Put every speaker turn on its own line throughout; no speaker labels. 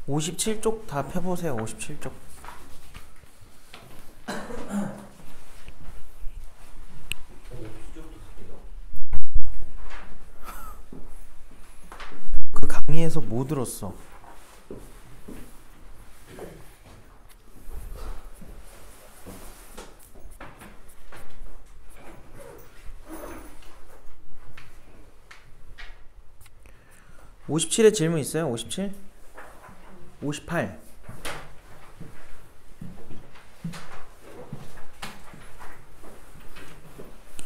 57쪽 다 펴보세요. 57쪽. 그 강의에서 뭐 들었어? (57에) 질문 있어요? 57? 58.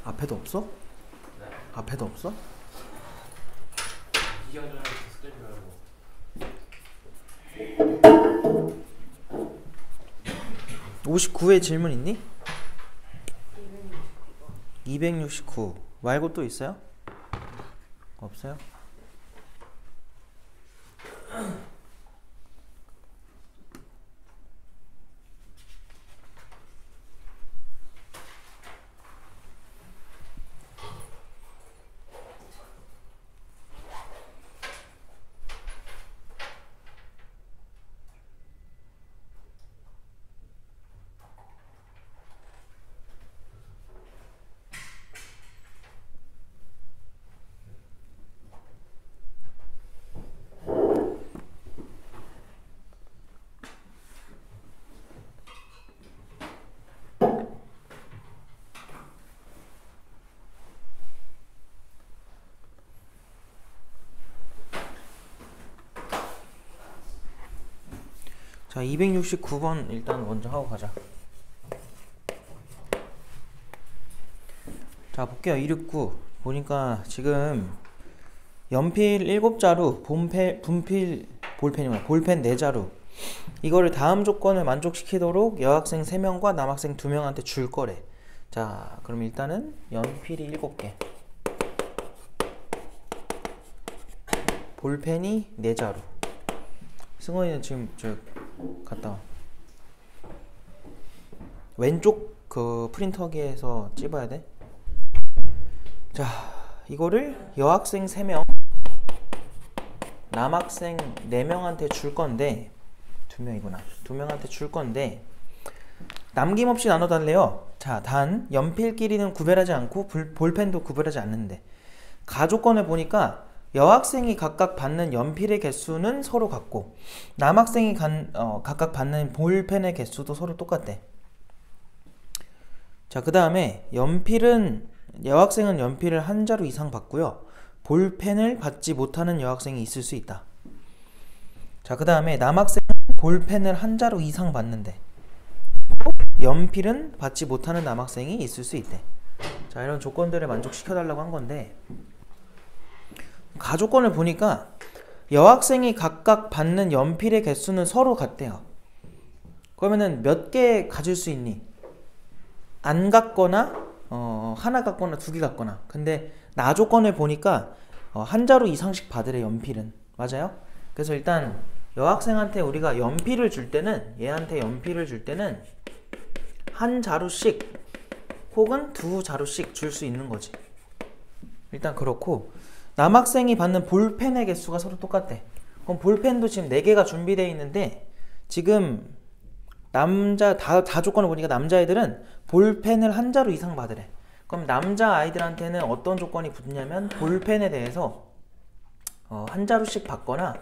앞에도 없어?
네?
앞에도 없어?
기경전에 계속 들지 말고.
59에 질문 있니? 269 말고 또 있어요? 없어요? 자, 269번 일단 먼저 하고 가자. 자, 볼게요. 269 보니까 지금 연필 7자루, 분필 볼펜이구나. 볼펜 4자루. 이거를 다음 조건을 만족시키도록 여학생 3명과 남학생 2명한테 줄 거래. 자, 그럼 일단은 연필이 7개, 볼펜이 4자루. 승원이는 지금 저 갔다 와. 왼쪽 그 프린터기에서 찝어야 돼. 자, 이거를 여학생 3명, 남학생 4명한테 줄 건데, 2명이구나. 2명한테 줄 건데, 남김없이 나눠달래요. 자, 단 연필끼리는 구별하지 않고 볼펜도 구별하지 않는데, 가조건을 보니까 여학생이 각각 받는 연필의 개수는 서로 같고 남학생이 각각 받는 볼펜의 개수도 서로 똑같대. 자, 그 다음에 여학생은 연필을 1자루 이상 받고요, 볼펜을 받지 못하는 여학생이 있을 수 있다. 자, 그 다음에 남학생은 볼펜을 1자루 이상 받는데 연필은 받지 못하는 남학생이 있을 수 있대. 자, 이런 조건들을 만족시켜달라고 한 건데, 가조건을 보니까 여학생이 각각 받는 연필의 개수는 서로 같대요. 그러면은 몇 개 가질 수 있니? 안 같거나 하나 같거나 2개 같거나. 근데 나조건을 보니까 1자루 이상씩 받으래, 연필은. 맞아요? 그래서 일단 여학생한테 우리가 연필을 줄 때는, 얘한테 연필을 줄 때는 1자루씩 혹은 2자루씩 줄 수 있는 거지. 일단 그렇고, 남학생이 받는 볼펜의 개수가 서로 똑같대. 그럼 볼펜도 지금 4개가 준비되어 있는데, 지금 다 조건을 보니까 남자애들은 볼펜을 1자루 이상 받으래. 그럼 남자아이들한테는 어떤 조건이 붙냐면, 볼펜에 대해서 1자루씩 받거나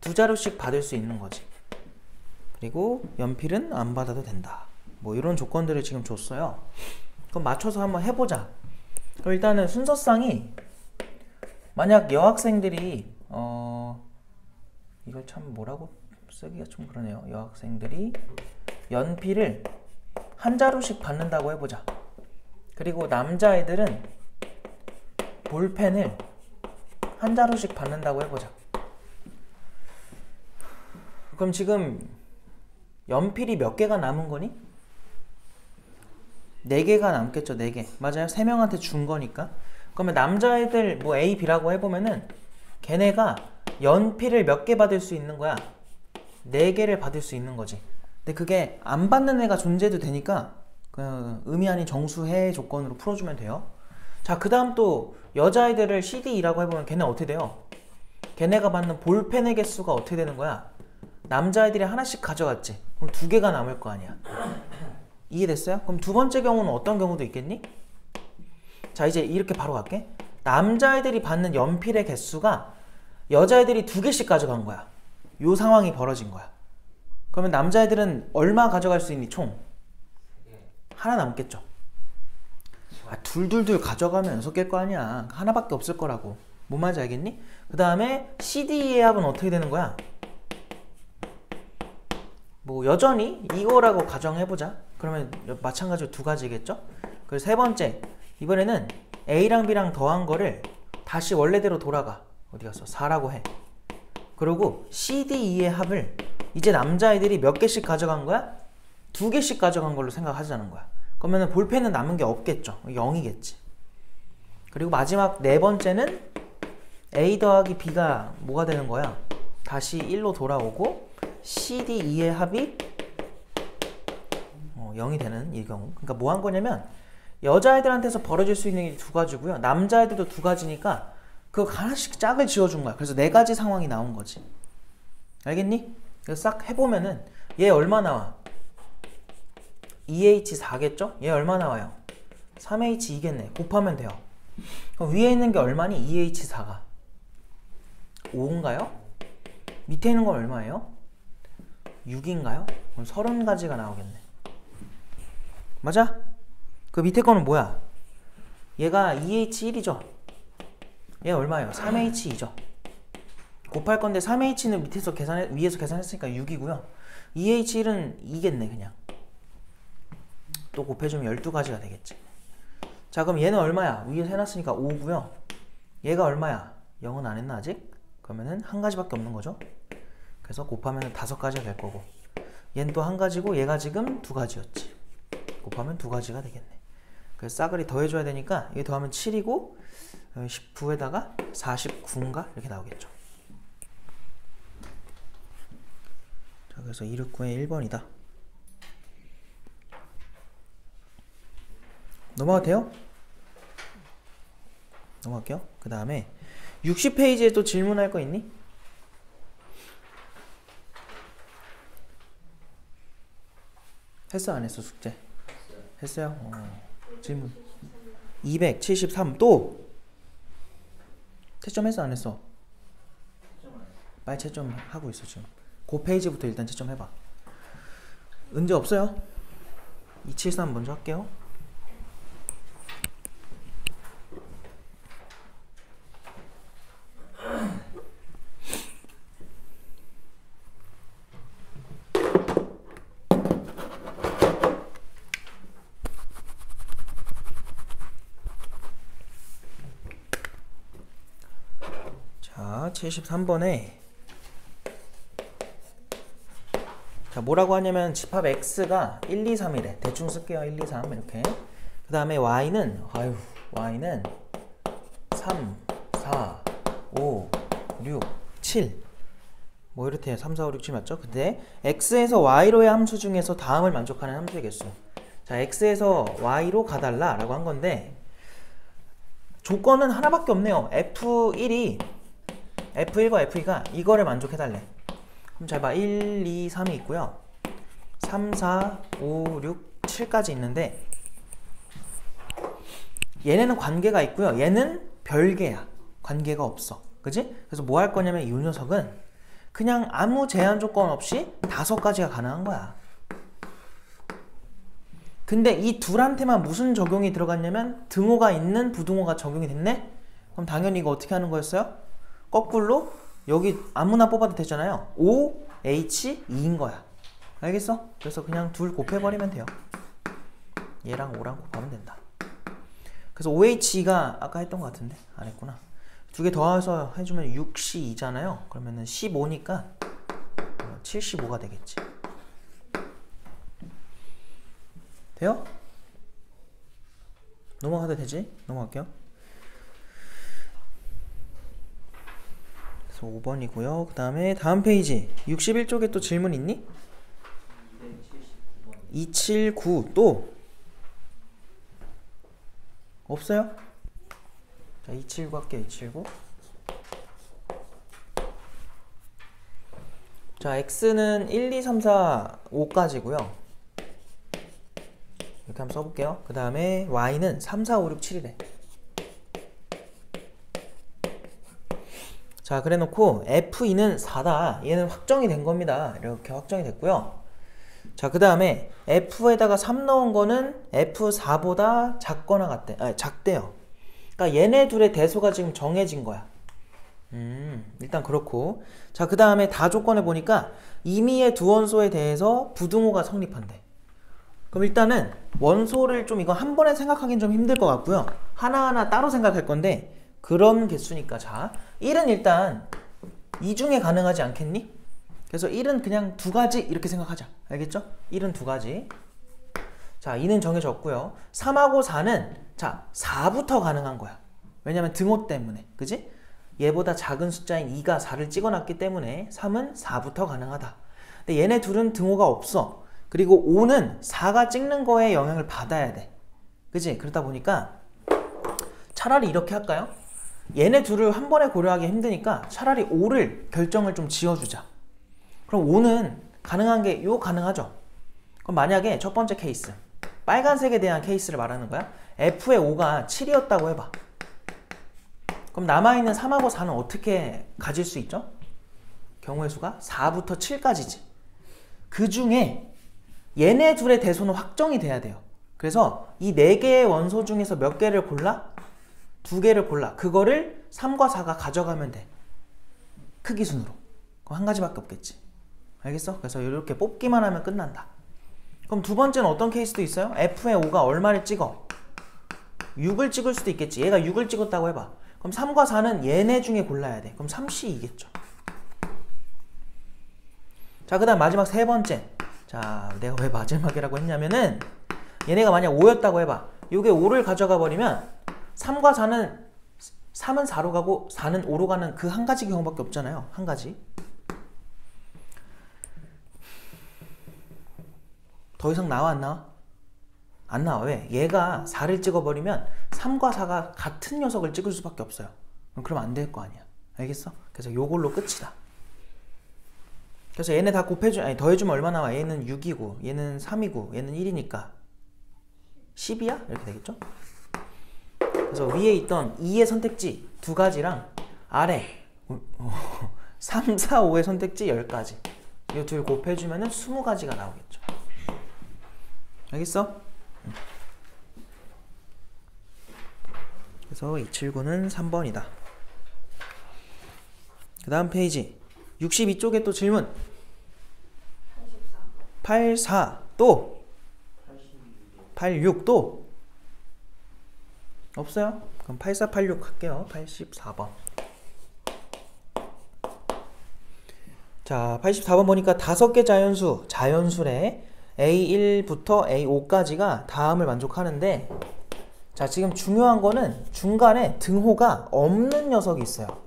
2자루씩 받을 수 있는 거지. 그리고 연필은 안 받아도 된다. 뭐 이런 조건들을 지금 줬어요. 그럼 맞춰서 한번 해보자. 그럼 일단은 순서상이, 만약 여학생들이 이걸 참 뭐라고 쓰기가 좀 그러네요. 여학생들이 연필을 1자루씩 받는다고 해보자. 그리고 남자애들은 볼펜을 1자루씩 받는다고 해보자. 그럼 지금 연필이 몇 개가 남은 거니? 4개가 남겠죠. 4개. 맞아요. 3명한테 준 거니까. 그러면 남자애들 뭐 A, B라고 해보면은 걔네가 연필을 몇 개 받을 수 있는 거야? 4개를 받을 수 있는 거지. 근데 그게 안 받는 애가 존재해도 되니까 그 의미 아닌 정수해 조건으로 풀어주면 돼요. 자, 그 다음 또 여자애들을 CD라고 해보면 걔네 어떻게 돼요? 걔네가 받는 볼펜의 개수가 어떻게 되는 거야? 남자애들이 하나씩 가져갔지. 그럼 2개가 남을 거 아니야. 이해됐어요? 그럼 두 번째 경우는 어떤 경우도 있겠니? 자, 이제 이렇게 바로 갈게. 남자애들이 받는 연필의 개수가 여자애들이 2개씩 가져간 거야. 요 상황이 벌어진 거야. 그러면 남자애들은 얼마 가져갈 수 있니? 총 하나 남겠죠. 아, 둘둘둘 가져가면 6개일 거 아니야. 하나밖에 없을 거라고. 뭔 말인지 알겠니? 그 다음에 CD의 합은 어떻게 되는 거야? 뭐 여전히 이거라고 가정해보자. 그러면 마찬가지로 2가지겠죠? 그리고 세 번째, 이번에는 A랑 B랑 더한 거를 다시 원래대로 돌아가. 어디 갔어? 4라고 해. 그리고 CDE의 합을 이제 남자애들이 몇 개씩 가져간 거야? 2개씩 가져간 걸로 생각하자는 거야. 그러면 볼펜은 남은 게 없겠죠. 0이겠지. 그리고 마지막 네 번째는 A 더하기 B가 뭐가 되는 거야? 다시 1로 돌아오고 CDE의 합이 0이 되는 이 경우. 그러니까 뭐 한 거냐면 여자애들한테서 벌어질 수 있는 게 2가지고요. 남자애들도 2가지니까 그거 하나씩 짝을 지어준 거야. 그래서 4가지 상황이 나온 거지. 알겠니? 그래서 싹 해보면은 얘 얼마 나와? 2H4겠죠? 얘 얼마 나와요? 3H2겠네. 곱하면 돼요. 그럼 위에 있는 게 얼마니? 2H4가 5인가요? 밑에 있는 건 얼마예요? 6인가요? 그럼 30가지가 나오겠네. 맞아? 그 밑에 거는 뭐야? 얘가 2H1이죠? 얘 얼마예요? 3H2죠? 곱할 건데 3H는 위에서 계산했으니까 6이고요. 2H1은 2겠네 그냥. 또 곱해주면 12가지가 되겠지. 자, 그럼 얘는 얼마야? 위에서 해놨으니까 5고요. 얘가 얼마야? 0은 안 했나 아직? 그러면은 1가지밖에 없는 거죠. 그래서 곱하면 5가지가 될 거고, 얘는 또 1가지고 얘가 지금 2가지였지. 곱하면 2가지가 되겠네. 그래서 싸그리 더해줘야 되니까 이게 더하면 7이고 19에다가 49인가? 이렇게 나오겠죠. 자, 그래서 269의 1번이다. 넘어가도 돼요? 넘어갈게요. 그 다음에 60페이지에 또 질문할 거 있니? 했어 안 했어 숙제? 했어요? 질문 273 또? 채점 했어 안 했어? 빨리 채점 하고 있어 지금. 그 페이지부터 일단 채점 해봐. 문제 없어요? 273 먼저 할게요. 자, 73번에 자, 뭐라고 하냐면 집합 x가 1, 2, 3이래. 대충 쓸게요. 1, 2, 3 이렇게. 그 다음에 y는 y는 3, 4, 5, 6, 7 뭐 이렇대요. 3, 4, 5, 6, 7 맞죠? 근데 x에서 y로의 함수 중에서 다음을 만족하는 함수의 개수. 자, x에서 y로 가달라 라고 한 건데 조건은 하나밖에 없네요. F1과 F2가 이거를 만족해달래. 그럼 잘 봐. 1, 2, 3이 있고요. 3, 4, 5, 6, 7까지 있는데 얘네는 관계가 있고요. 얘는 별개야. 관계가 없어. 그지? 그래서 뭐 할 거냐면 이 녀석은 그냥 아무 제한 조건 없이 5가지가 가능한 거야. 근데 이 둘한테만 무슨 적용이 들어갔냐면 등호가 있는 부등호가 적용이 됐네? 그럼 당연히 이거 어떻게 하는 거였어요? 거꾸로 여기 아무나 뽑아도 되잖아요. OH2인 거야. 알겠어? 그래서 그냥 둘 곱해버리면 돼요. 얘랑 5랑 곱하면 된다. 그래서 OH2가 아까 했던 것 같은데 안 했구나. 2개 더해서 해주면 6C2잖아요. 그러면은 15니까 75가 되겠지. 돼요? 넘어가도 되지? 넘어갈게요. 그래서 5번이고요. 그 다음에 다음 페이지 61쪽에 또 질문 있니? 279 또? 없어요? 자, 279 할게요. 279 자, x는 1, 2, 3, 4, 5까지고요. 이렇게 한번 써볼게요. 그 다음에 y는 3, 4, 5, 6, 7이래. 자, 그래 놓고 f2는 4다. 얘는 확정이 된 겁니다. 이렇게 확정이 됐고요. 자, 그 다음에 f에다가 3 넣은 거는 f4보다 작거나 같대. 아니, 작대요. 그러니까 얘네 둘의 대소가 지금 정해진 거야. 일단 그렇고. 자, 그 다음에 다 조건을 보니까 임의의 두 원소에 대해서 부등호가 성립한대. 그럼 일단은 원소를 좀 이거 한 번에 생각하기는 좀 힘들 것 같고요. 하나하나 따로 생각할 건데 그런 개수니까. 자, 1은 일단 이 중에 가능하지 않겠니? 그래서 1은 그냥 두 가지 이렇게 생각하자. 알겠죠? 1은 두 가지. 자, 2는 정해졌고요. 3하고 4는 자, 4부터 가능한 거야. 왜냐면 등호 때문에. 그지? 얘보다 작은 숫자인 2가 4를 찍어놨기 때문에 3은 4부터 가능하다. 근데 얘네 둘은 등호가 없어. 그리고 5는 4가 찍는 거에 영향을 받아야 돼. 그지? 그러다 보니까 차라리 이렇게 할까요? 얘네 둘을 한 번에 고려하기 힘드니까 차라리 5를 결정을 좀 지어주자. 그럼 5는 가능한 게 요 가능하죠? 그럼 만약에 첫 번째 케이스 빨간색에 대한 케이스를 말하는 거야. f의 5가 7이었다고 해봐. 그럼 남아있는 3하고 4는 어떻게 가질 수 있죠? 경우의 수가 4부터 7까지지. 그 중에 얘네 둘의 대소는 확정이 돼야 돼요. 그래서 이 4개의 원소 중에서 몇 개를 골라? 2개를 골라. 그거를 3과 4가 가져가면 돼. 크기 순으로. 그럼 한 가지밖에 없겠지. 알겠어? 그래서 이렇게 뽑기만 하면 끝난다. 그럼 두 번째는 어떤 케이스도 있어요? f의 5가 얼마를 찍어? 6을 찍을 수도 있겠지. 얘가 6을 찍었다고 해봐. 그럼 3과 4는 얘네 중에 골라야 돼. 그럼 3C이겠죠. 자, 그 다음 마지막 세 번째. 자, 내가 왜 마지막이라고 했냐면은 얘네가 만약 5였다고 해봐. 요게 5를 가져가 버리면 3과 4는 3은 4로 가고 4는 5로 가는 그 한 가지 경우밖에 없잖아요. 한 가지. 더 이상 나와 안 나와? 안 나와. 왜? 얘가 4를 찍어버리면 3과 4가 같은 녀석을 찍을 수밖에 없어요. 그럼 안 될 거 아니야. 알겠어? 그래서 요걸로 끝이다. 그래서 얘네 다 더해주면 얼마 나와? 얘는 6이고 얘는 3이고 얘는 1이니까 10이야? 이렇게 되겠죠? 그래서 위에 있던 2의 선택지 두 가지랑 아래 3, 4, 5의 선택지 10가지 이 둘 곱해주면 20가지가 나오겠죠. 알겠어? 그래서 279는 3번이다. 그 다음 페이지 62쪽에 또 질문 84 또 86 또 없어요? 그럼 84, 86 할게요. 84번. 자, 84번 보니까 5개 자연수래 A1부터 A5까지가 다음을 만족하는데 자, 지금 중요한 거는 중간에 등호가 없는 녀석이 있어요.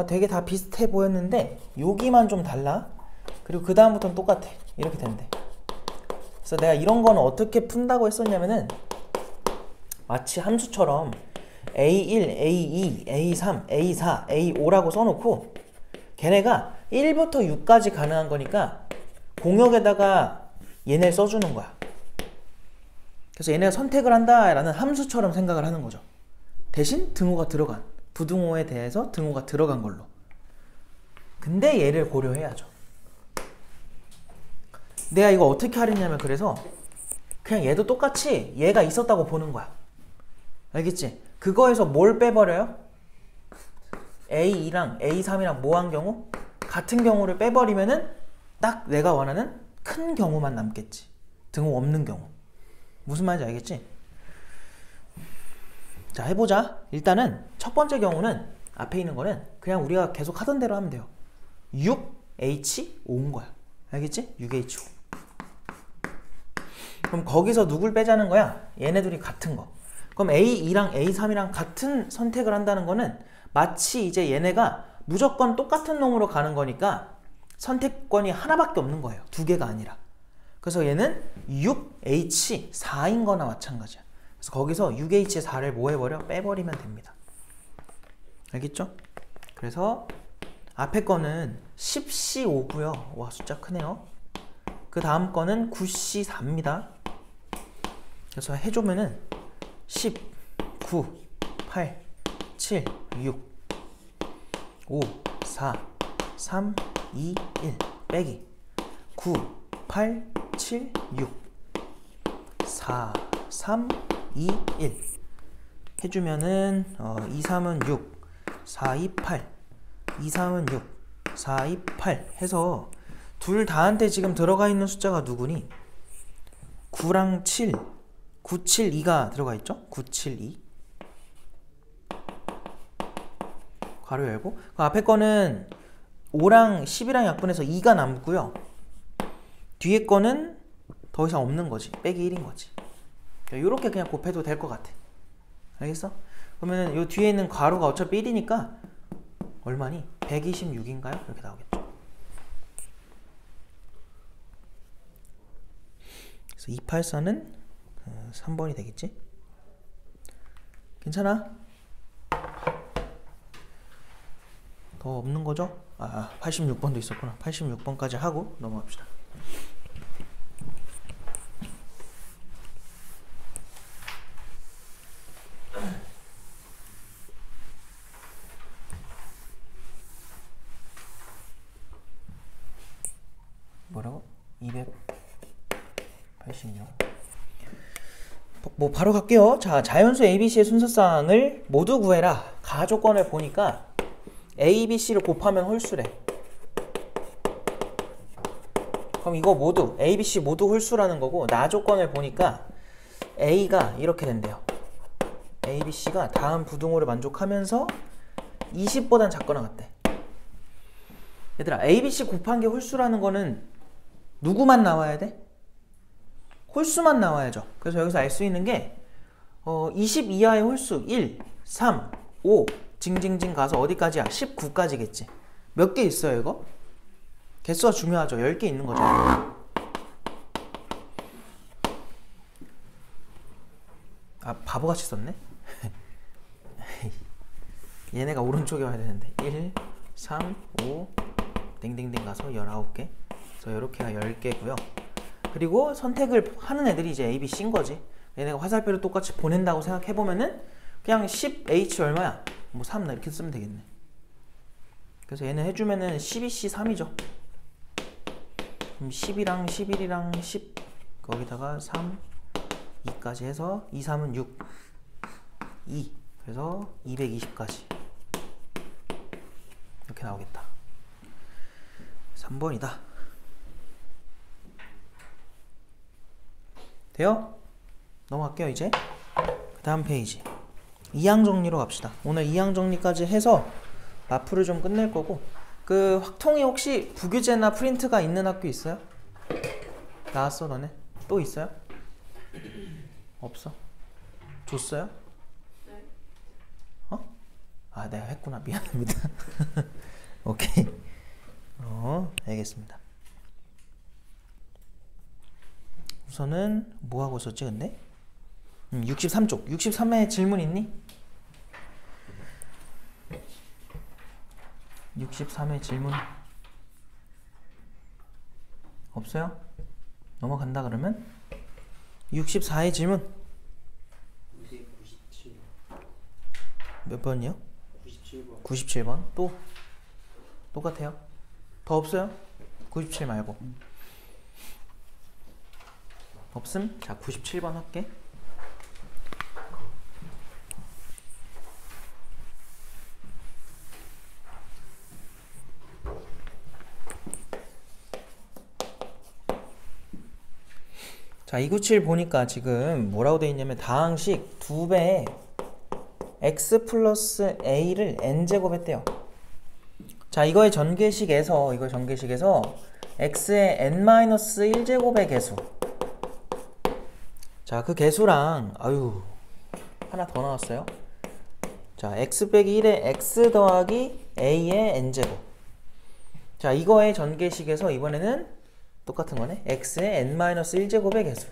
되게 다 비슷해 보였는데 여기만 좀 달라. 그리고 그 다음부터는 똑같아. 이렇게 된대. 그래서 내가 이런 거는 어떻게 푼다고 했었냐면은 마치 함수처럼 A1, A2, A3, A4, A5라고 써놓고 걔네가 1부터 6까지 가능한 거니까 공역에다가 얘네를 써주는 거야. 그래서 얘네가 선택을 한다 라는 함수처럼 생각을 하는 거죠. 대신 등호가 들어간 부등호에 대해서 등호가 들어간 걸로. 근데 얘를 고려해야죠. 내가 이거 어떻게 하랬냐면 그래서 그냥 얘도 똑같이 얘가 있었다고 보는 거야. 알겠지? 그거에서 뭘 빼버려요? A2랑 A3이랑 뭐 한 경우? 같은 경우를 빼버리면은 딱 내가 원하는 큰 경우만 남겠지. 등호 없는 경우. 무슨 말인지 알겠지? 자, 해보자. 일단은 첫 번째 경우는 앞에 있는 거는 그냥 우리가 계속 하던 대로 하면 돼요. 6H5인 거야. 알겠지? 6H5. 그럼 거기서 누굴 빼자는 거야? 얘네들이 같은 거. 그럼 A2랑 A3이랑 같은 선택을 한다는 거는 마치 이제 얘네가 무조건 똑같은 놈으로 가는 거니까 선택권이 하나밖에 없는 거예요. 두 개가 아니라. 그래서 얘는 6H4인 거나 마찬가지야. 그래서 거기서 6H4를 뭐 해버려? 빼버리면 됩니다. 알겠죠? 그래서 앞에 거는 10C5고요. 와, 숫자 크네요. 그 다음 거는 9C4입니다. 그래서 해주면은 10, 9, 8, 7, 6, 5, 4, 3, 2, 1 빼기 9, 8, 7, 6, 4, 3, 2, 1 해주면은 2, 3은 6, 4, 2, 8 2, 3은 6, 4, 2, 8 해서 둘 다한테 지금 들어가 있는 숫자가 누구니? 9랑 7, 9, 7, 2가 들어가 있죠? 9, 7, 2 괄호 열고 그 앞에 거는 5랑 10이랑 약분해서 2가 남고요. 뒤에 거는 더 이상 없는 거지. 빼기 1인 거지. 이렇게 그냥 곱해도 될 것 같아. 알겠어? 그러면 요 뒤에 있는 괄호가 어차피 1이니까 얼마니? 126인가요? 이렇게 나오겠죠. 그래서 284는 3번이 되겠지? 괜찮아? 더 없는 거죠? 86번도 있었구나. 86번까지 하고 넘어갑시다. 뭐라고? 286. 뭐 바로 갈게요. 자, 자연수 ABC의 순서쌍을 모두 구해라. 가조건을 보니까 A, B, C를 곱하면 홀수래. 그럼 이거 모두 A, B, C 모두 홀수라는 거고 나 조건을 보니까 A가 이렇게 된대요. A, B, C가 다음 부등호를 만족하면서 20보단 작거나 같대. 얘들아, A, B, C 곱한 게 홀수라는 거는 누구만 나와야 돼? 홀수만 나와야죠. 그래서 여기서 알 수 있는 게 20 이하의 홀수 1, 3, 5 징징징 가서 어디까지야? 19까지겠지. 몇 개 있어요 이거? 개수가 중요하죠. 10개 있는 거죠. 바보같이 썼네? 얘네가 오른쪽에 와야 되는데 1, 3, 5 땡땡땡 가서 19개. 그래서 이렇게가 10개고요. 그리고 선택을 하는 애들이 이제 A, B, C인 거지. 얘네가 화살표를 똑같이 보낸다고 생각해보면은 그냥 10H 얼마야? 뭐 3 이렇게 쓰면 되겠네. 그래서 얘는 해주면은 12C 3이죠. 그럼 10이랑 11이랑 10 거기다가 3, 2까지 해서 2, 3은 6, 2 그래서 220까지 이렇게 나오겠다. 3번이다. 돼요? 넘어갈게요 이제. 그 다음 페이지 2항 정리로 갑시다. 오늘 2항 정리까지 해서 마프를 좀 끝낼 거고, 그 확통이 혹시 부교재나 프린트가 있는 학교 있어요? 나왔어 너네? 또 있어요? 없어? 줬어요?
네.
내가 했구나. 미안합니다. 오케이. 알겠습니다. 우선은 뭐 하고 있었지 근데? 63쪽. 63에 질문 있니? 63에 질문 없어요? 넘어간다 그러면 64의 질문
97.
몇 번이요?
97번.
97번. 또 똑같아요? 더 없어요? 97 말고. 없음? 자, 97번 할게. 자, 297 보니까 지금 뭐라고 돼 있냐면 다항식 2배에 x 플러스 a를 n제곱 했대요. 자, 이거의 전개식에서 x의 n-1제곱의 개수. 자, 그 개수랑 하나 더 나왔어요. 자, x 빼기 1의 x 더하기 a의 n제곱. 자, 이거의 전개식에서 이번에는 똑같은 거네. x의 n-1제곱의 개수.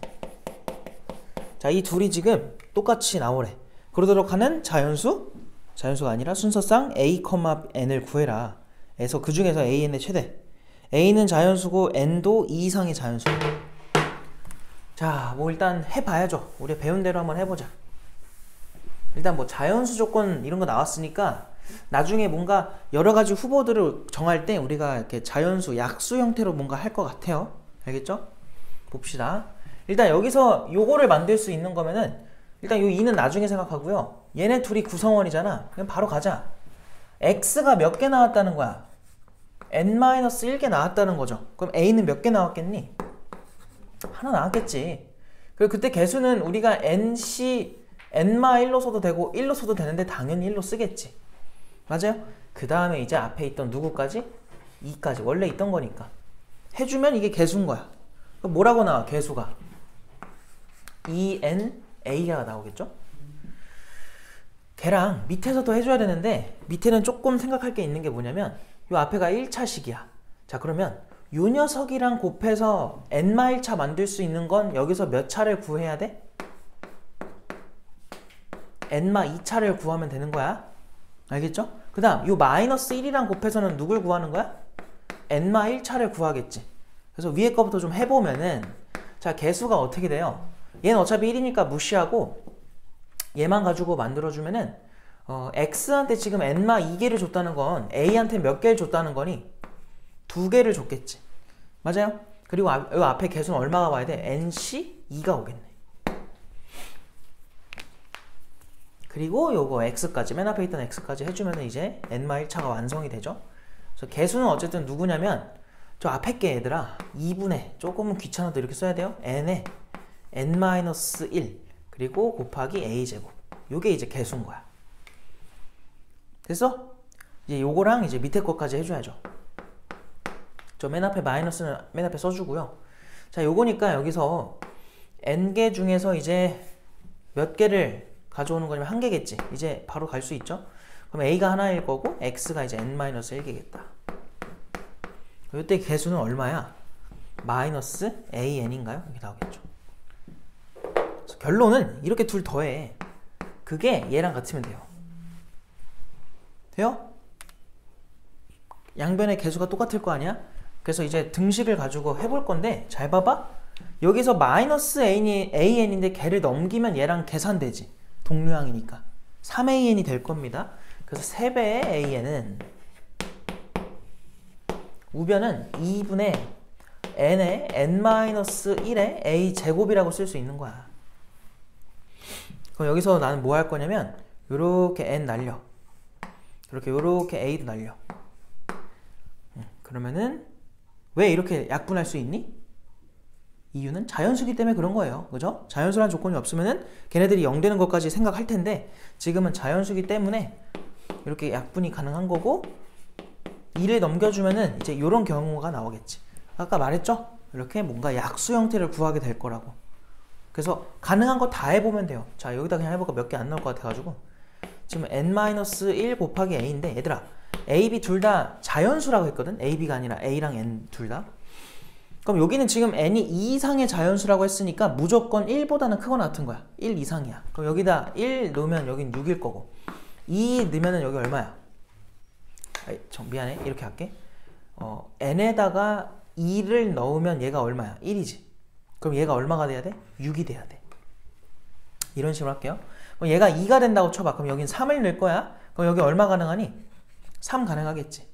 자, 이 둘이 지금 똑같이 나오래. 그러도록 하는 자연수가 아니라 순서쌍 a, n을 구해라. 에서 그 중에서 AN의 최대. A는 자연수고 N도 2 이상의 자연수. 자, 뭐 일단 해봐야죠. 우리 배운 대로 한번 해보자. 일단 뭐 자연수 조건 이런 거 나왔으니까 나중에 뭔가 여러 가지 후보들을 정할 때 우리가 이렇게 자연수, 약수 형태로 뭔가 할 것 같아요. 알겠죠? 봅시다. 일단 여기서 요거를 만들 수 있는 거면은 일단 요 2는 나중에 생각하고요. 얘네 둘이 구성원이잖아. 그냥 바로 가자. x가 몇 개 나왔다는 거야? n-1개 나왔다는 거죠. 그럼 a는 몇 개 나왔겠니? 하나 나왔겠지. 그리고 그때 개수는 우리가 nc n-1로 써도 되고 1로 써도 되는데 당연히 1로 쓰겠지. 맞아요? 그 다음에 이제 앞에 있던 누구까지? 2까지. 원래 있던 거니까. 해주면 이게 개수인 거야. 그럼 뭐라고 나와? 개수가 2na가 나오겠죠? 걔랑 밑에서도 해줘야 되는데 밑에는 조금 생각할 게 있는 게 뭐냐면 요 앞에가 1차식이야. 자, 그러면 요 녀석이랑 곱해서 n-1차 만들 수 있는 건 여기서 몇 차를 구해야 돼? n-2차를 구하면 되는 거야. 알겠죠? 그 다음 요 마이너스 1이랑 곱해서는 누굴 구하는 거야? n-1차를 구하겠지. 그래서 위에 거부터 좀 해보면은 자, 개수가 어떻게 돼요? 얘는 어차피 1이니까 무시하고 얘만 가지고 만들어주면은 x한테 지금 n-2개를 줬다는 건 a한테 몇 개를 줬다는 거니? 2개를 줬겠지. 맞아요? 그리고 요 앞에 개수는 얼마가 와야 돼? nc2가 오겠네. 그리고 요거 x까지, 맨 앞에 있던 x까지 해주면 이제 n-1차가 완성이 되죠. 그래서 개수는 어쨌든 누구냐면 저 앞에 게 얘들아 2분의 조금은 귀찮아도 이렇게 써야 돼요. n에 n-1 그리고 곱하기 a제곱. 요게 이제 개수인 거야. 됐어? 이제 요거랑 이제 밑에 것까지 해줘야죠. 저 맨 앞에 마이너스는 맨 앞에 써주고요. 자, 요거니까 여기서 n개 중에서 이제 몇 개를 가져오는 거냐면 한 개겠지. 이제 바로 갈 수 있죠. 그럼 a가 하나일 거고 x가 이제 n-1개겠다. 이때 개수는 얼마야? 마이너스 an인가요? 이렇게 나오겠죠. 그래서 결론은 이렇게 둘 더해. 그게 얘랑 같으면 돼요. 돼요? 양변의 개수가 똑같을 거 아니야? 그래서 이제 등식을 가지고 해볼 건데 잘 봐봐. 여기서 마이너스 an인데 걔를 넘기면 얘랑 계산되지. 동류항이니까 3an이 될 겁니다. 그래서 3배의 an은 우변은 2분의 n의 n-1의 a 제곱이라고 쓸 수 있는 거야. 그럼 여기서 나는 뭐 할 거냐면 요렇게 n 날려. 요렇게 a도 날려. 그러면은 왜 이렇게 약분할 수 있니? 이유는 자연수기 때문에 그런 거예요. 그죠? 자연수라는 조건이 없으면은 걔네들이 0 되는 것까지 생각할 텐데 지금은 자연수기 때문에 이렇게 약분이 가능한 거고 2를 넘겨주면은 이제 이런 경우가 나오겠지. 아까 말했죠? 이렇게 뭔가 약수 형태를 구하게 될 거라고. 그래서 가능한 거 다 해보면 돼요. 자, 여기다 그냥 해볼까? 몇 개 안 나올 것 같아가지고 지금 n-1 곱하기 a인데 얘들아 a, b 둘 다 자연수라고 했거든? a, b가 아니라 a랑 n 둘 다. 그럼 여기는 지금 n이 2 이상의 자연수라고 했으니까 무조건 1보다는 크거나 같은 거야. 1 이상이야. 그럼 여기다 1 넣으면 여긴 6일 거고 2 넣으면 여기 얼마야? 미안해. 이렇게 할게. n에다가 2를 넣으면 얘가 얼마야? 1이지. 그럼 얘가 얼마가 돼야 돼? 6이 돼야 돼. 이런 식으로 할게요. 그럼 얘가 2가 된다고 쳐봐. 그럼 여긴 3을 넣을 거야. 그럼 여기 얼마 가능하니? 3 가능하겠지.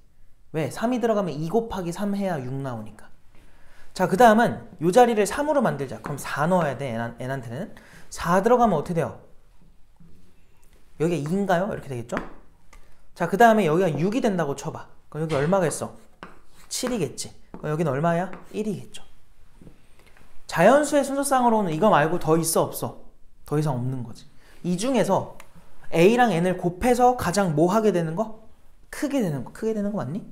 왜? 3이 들어가면 2 곱하기 3 해야 6 나오니까. 자, 그 다음은 이 자리를 3으로 만들자. 그럼 4 넣어야 돼. n한테는. 4 들어가면 어떻게 돼요? 여기가 2인가요? 이렇게 되겠죠? 자, 그 다음에 여기가 6이 된다고 쳐봐. 그럼 여기 얼마가 있어? 7이겠지. 그럼 여기는 얼마야? 1이겠죠. 자연수의 순서상으로는 이거 말고 더 있어 없어? 더 이상 없는 거지. 이 중에서 a랑 n을 곱해서 가장 뭐 하게 되는 거? 크게 되는 거. 크게 되는 거 맞니?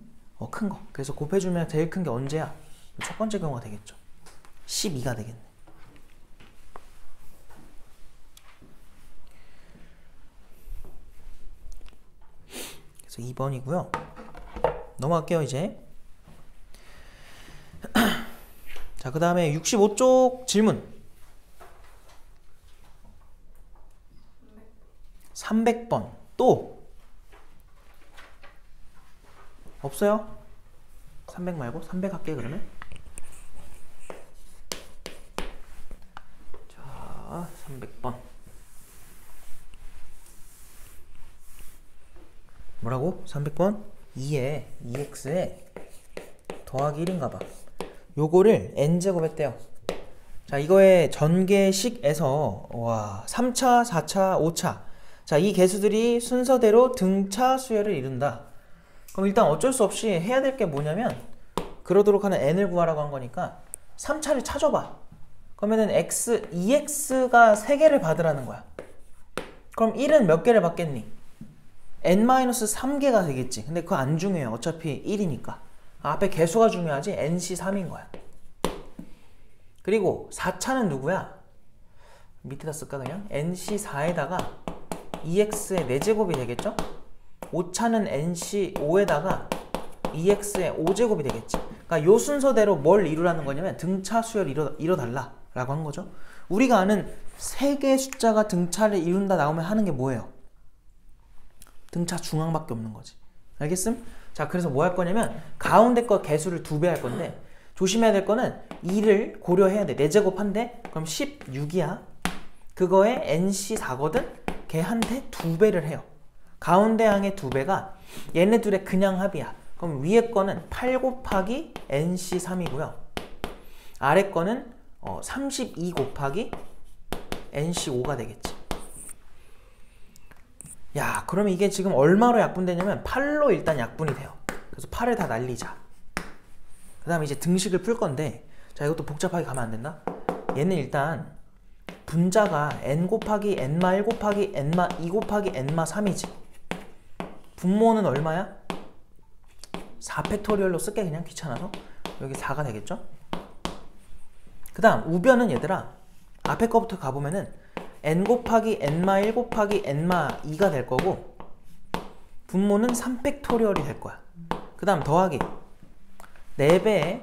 큰 거. 그래서 곱해주면 제일 큰 게 언제야? 첫 번째 경우가 되겠죠. 12가 되겠네. 그래서 2번이고요. 넘어갈게요, 이제. 자, 그 다음에 65쪽 질문. 300번. 또 없어요? 300 말고 300 할게 그러면. 자, 300번. 뭐라고? 300번? 2에 2x에 더하기 1인가봐. 요거를 n제곱 했대요. 자, 이거의 전개식에서 와 3차, 4차, 5차. 자, 이 개수들이 순서대로 등차 수열을 이룬다. 그럼 일단 어쩔 수 없이 해야 될 게 뭐냐면 그러도록 하는 n을 구하라고 한 거니까 3차를 찾아봐. 그러면은 2x가 3개를 받으라는 거야. 그럼 1은 몇 개를 받겠니? n-3개가 되겠지. 근데 그거 안 중요해요. 어차피 1이니까. 앞에 개수가 중요하지. nc3인 거야. 그리고 4차는 누구야? 밑에다 쓸까 그냥? nc4에다가 2x의 4제곱이 되겠죠? 5차는 nc5에다가 2x의 5제곱이 되겠지. 그러니까 요 순서대로 뭘 이루라는 거냐면 등차 수열을 이뤄달라 라고 한 거죠. 우리가 아는 3개의 숫자가 등차를 이룬다 나오면 하는 게 뭐예요? 등차 중앙밖에 없는 거지. 알겠음? 자, 그래서 뭐 할 거냐면 가운데 거 개수를 2배 할 건데 조심해야 될 거는 2를 고려해야 돼. 4제곱 한대? 그럼 16이야. 그거에 nc4거든? 걔 한테 2배를 해요. 가운데 항의 2배가 얘네 둘의 그냥 합이야. 그럼 위에 거는 8 곱하기 nc3이고요. 아래 거는 32 곱하기 nc5가 되겠지. 야, 그러면 이게 지금 얼마로 약분되냐면 8로 일단 약분이 돼요. 그래서 8을 다 날리자. 그 다음에 이제 등식을 풀 건데, 자, 이것도 복잡하게 가면 안 된다. 얘는 일단 분자가 n 곱하기 n-1 곱하기 n-2 곱하기 n-3이지. 분모는 얼마야? 4팩토리얼로 쓸게. 그냥 귀찮아서. 여기 4가 되겠죠? 그 다음 우변은 얘들아 앞에 거부터 가보면은 n 곱하기 n-1 곱하기 n-2가 될 거고 분모는 3팩토리얼이 될 거야. 그 다음 더하기 4배에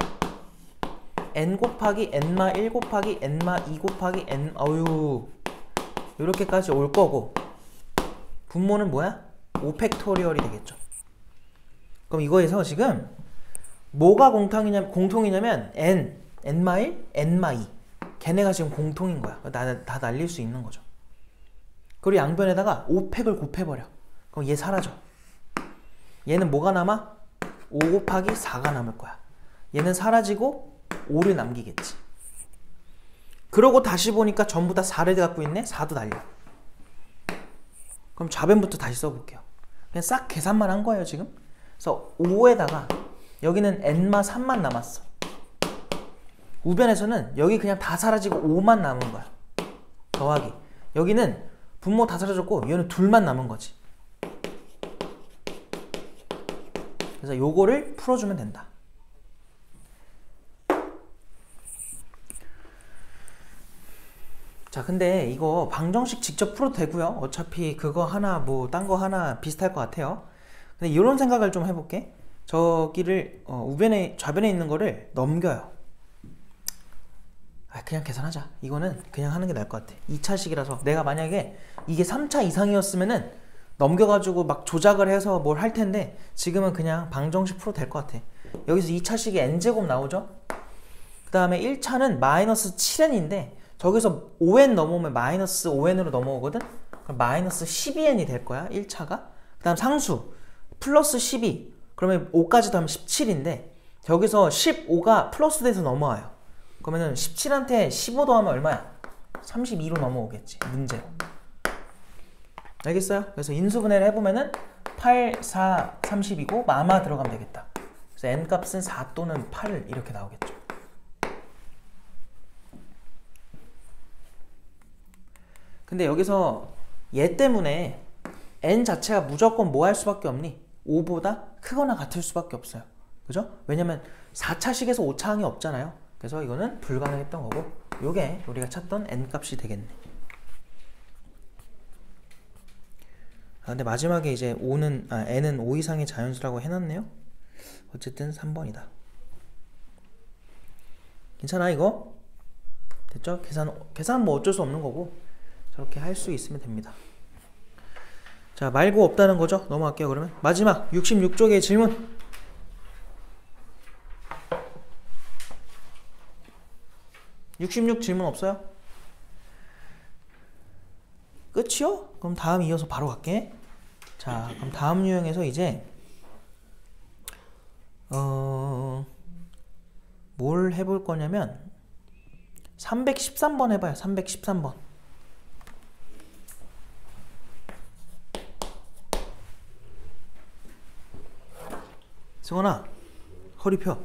n 곱하기 n-1 곱하기 n-2 곱하기 n 요렇게까지 올 거고 분모는 뭐야? 5팩토리얼이 되겠죠. 그럼 이거에서 지금 뭐가 공통이냐면 n-1, n-2 걔네가 지금 공통인 거야. 다 날릴 수 있는 거죠. 그리고 양변에다가 5팩을 곱해버려. 그럼 얘 사라져. 얘는 뭐가 남아? 5 곱하기 4가 남을 거야. 얘는 사라지고 5를 남기겠지. 그러고 다시 보니까 전부 다 4를 갖고 있네? 4도 날려. 그럼 좌변부터 다시 써볼게요. 그냥 싹 계산만 한 거예요 지금. 그래서 5에다가 여기는 n-3만 남았어. 우변에서는 여기 그냥 다 사라지고 5만 남은 거야. 더하기 여기는 분모 다 사라졌고 얘는 둘만 남은 거지. 그래서 요거를 풀어주면 된다. 자, 근데 이거 방정식 직접 풀어도 되고요. 어차피 그거 하나 뭐 딴 거 하나 비슷할 것 같아요. 근데 이런 생각을 좀 해볼게. 저기를 우변에 좌변에 있는 거를 넘겨요. 그냥 계산하자. 이거는 그냥 하는 게 나을 것 같아. 2차식이라서 내가 만약에 이게 3차 이상이었으면은 넘겨가지고 막 조작을 해서 뭘 할 텐데 지금은 그냥 방정식 풀어도 될 것 같아. 여기서 2차식이 n제곱 나오죠? 그 다음에 1차는 마이너스 7n인데 저기서 5n 넘어오면 마이너스 5n으로 넘어오거든? 그럼 마이너스 12n이 될 거야 1차가. 그 다음 상수 플러스 12 그러면 5까지 더하면 17인데 여기서 15가 플러스 돼서 넘어와요. 그러면은 17한테 15 더하면 얼마야? 32로 넘어오겠지 문제로. 알겠어요? 그래서 인수분해를 해보면은 8, 4, 30이고 마마 들어가면 되겠다. 그래서 n값은 4 또는 8 이렇게 나오겠죠. 근데 여기서 얘 때문에 n 자체가 무조건 뭐 할 수밖에 없니? 5보다 크거나 같을 수밖에 없어요. 그죠? 왜냐면 4차식에서 5차 항이 없잖아요. 그래서 이거는 불가능했던 거고 요게 우리가 찾던 n값이 되겠네. 근데 마지막에 이제 n은 5 이상의 자연수라고 해놨네요. 어쨌든 3번이다. 괜찮아 이거? 됐죠? 계산 뭐 어쩔 수 없는 거고 저렇게 할 수 있으면 됩니다. 자, 말고 없다는 거죠? 넘어갈게요 그러면. 마지막 66쪽의 질문. 66 질문 없어요? 끝이요? 그럼 다음 이어서 바로 갈게. 자, 그럼 다음 유형에서 이제 뭘 해볼 거냐면 313번 해봐요. 313번. 승원아, 허리 펴.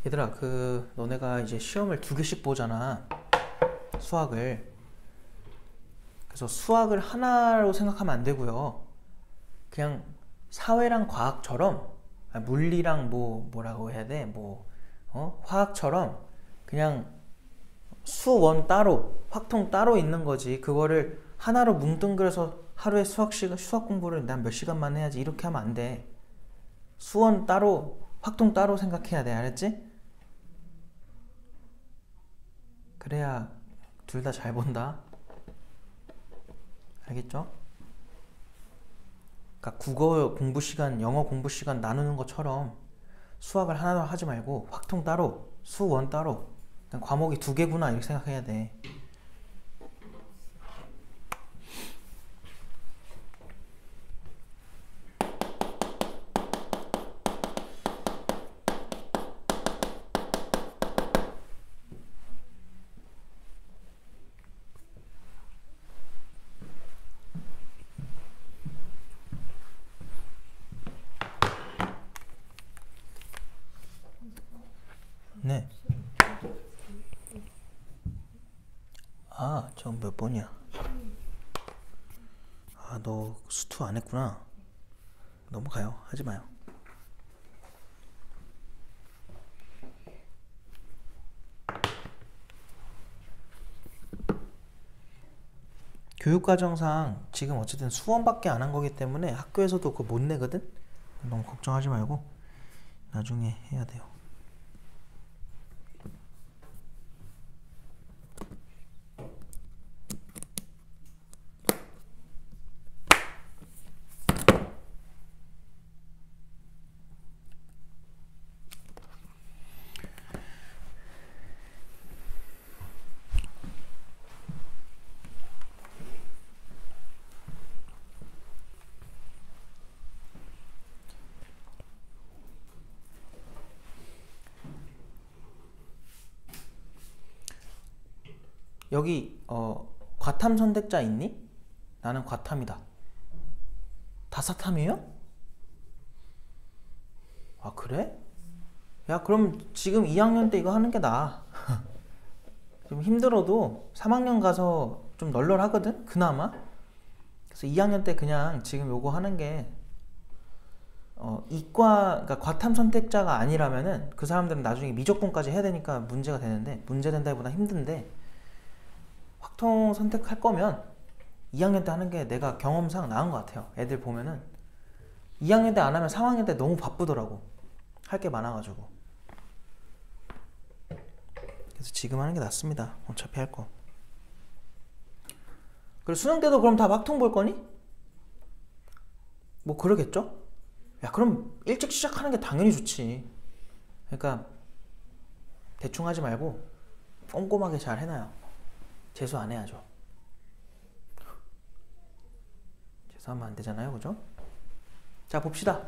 얘들아, 너네가 이제 시험을 2개씩 보잖아. 수학을. 그래서 수학을 하나로 생각하면 안 되고요. 그냥 사회랑 과학처럼, 물리랑 뭐라고 해야 돼? 화학처럼 그냥 수원 따로, 확통 따로 있는 거지. 그거를 하나로 뭉뚱그려서 하루에 수학 공부를 난 몇 시간만 해야지. 이렇게 하면 안 돼. 수원 따로, 확통 따로 생각해야 돼. 알았지? 그래야 둘 다 잘 본다. 알겠죠? 그러니까 국어 공부 시간, 영어 공부 시간 나누는 것처럼 수학을 하나로 하지 말고 확통 따로, 수원 따로. 과목이 2개구나 이렇게 생각해야 돼. 네. 아, 저 몇 번이야? 아, 너 수투 안 했구나. 넘어가요. 하지 마요. 교육과정상 지금 어쨌든 수원밖에 안 한 거기 때문에 학교에서도 그거 못 내거든? 너무 걱정하지 말고 나중에 해야 돼요. 여기 과탐 선택자 있니? 나는 과탐이다. 다사탐이에요? 아, 그래? 야, 그럼 지금 2학년 때 이거 하는 게 나아. 좀 힘들어도 3학년 가서 좀 널널하거든? 그나마. 그래서 2학년 때 그냥 지금 요거 하는 게 이과, 그러니까 과탐 선택자가 아니라면은 그 사람들은 나중에 미적분까지 해야 되니까 문제가 되는데, 문제된다기보다 힘든데, 확통 선택할 거면 2학년 때 하는 게 내가 경험상 나은 것 같아요. 애들 보면은 2학년 때 안 하면 3학년 때 너무 바쁘더라고. 할 게 많아가지고. 그래서 지금 하는 게 낫습니다. 어차피 할 거. 그리고 수능 때도 그럼 다 확통 볼 거니? 뭐 그러겠죠? 야, 그럼 일찍 시작하는 게 당연히 좋지. 그러니까 대충 하지 말고 꼼꼼하게 잘 해놔요. 재수 안 해야죠. 재수하면 안 되잖아요, 그죠? 자, 봅시다.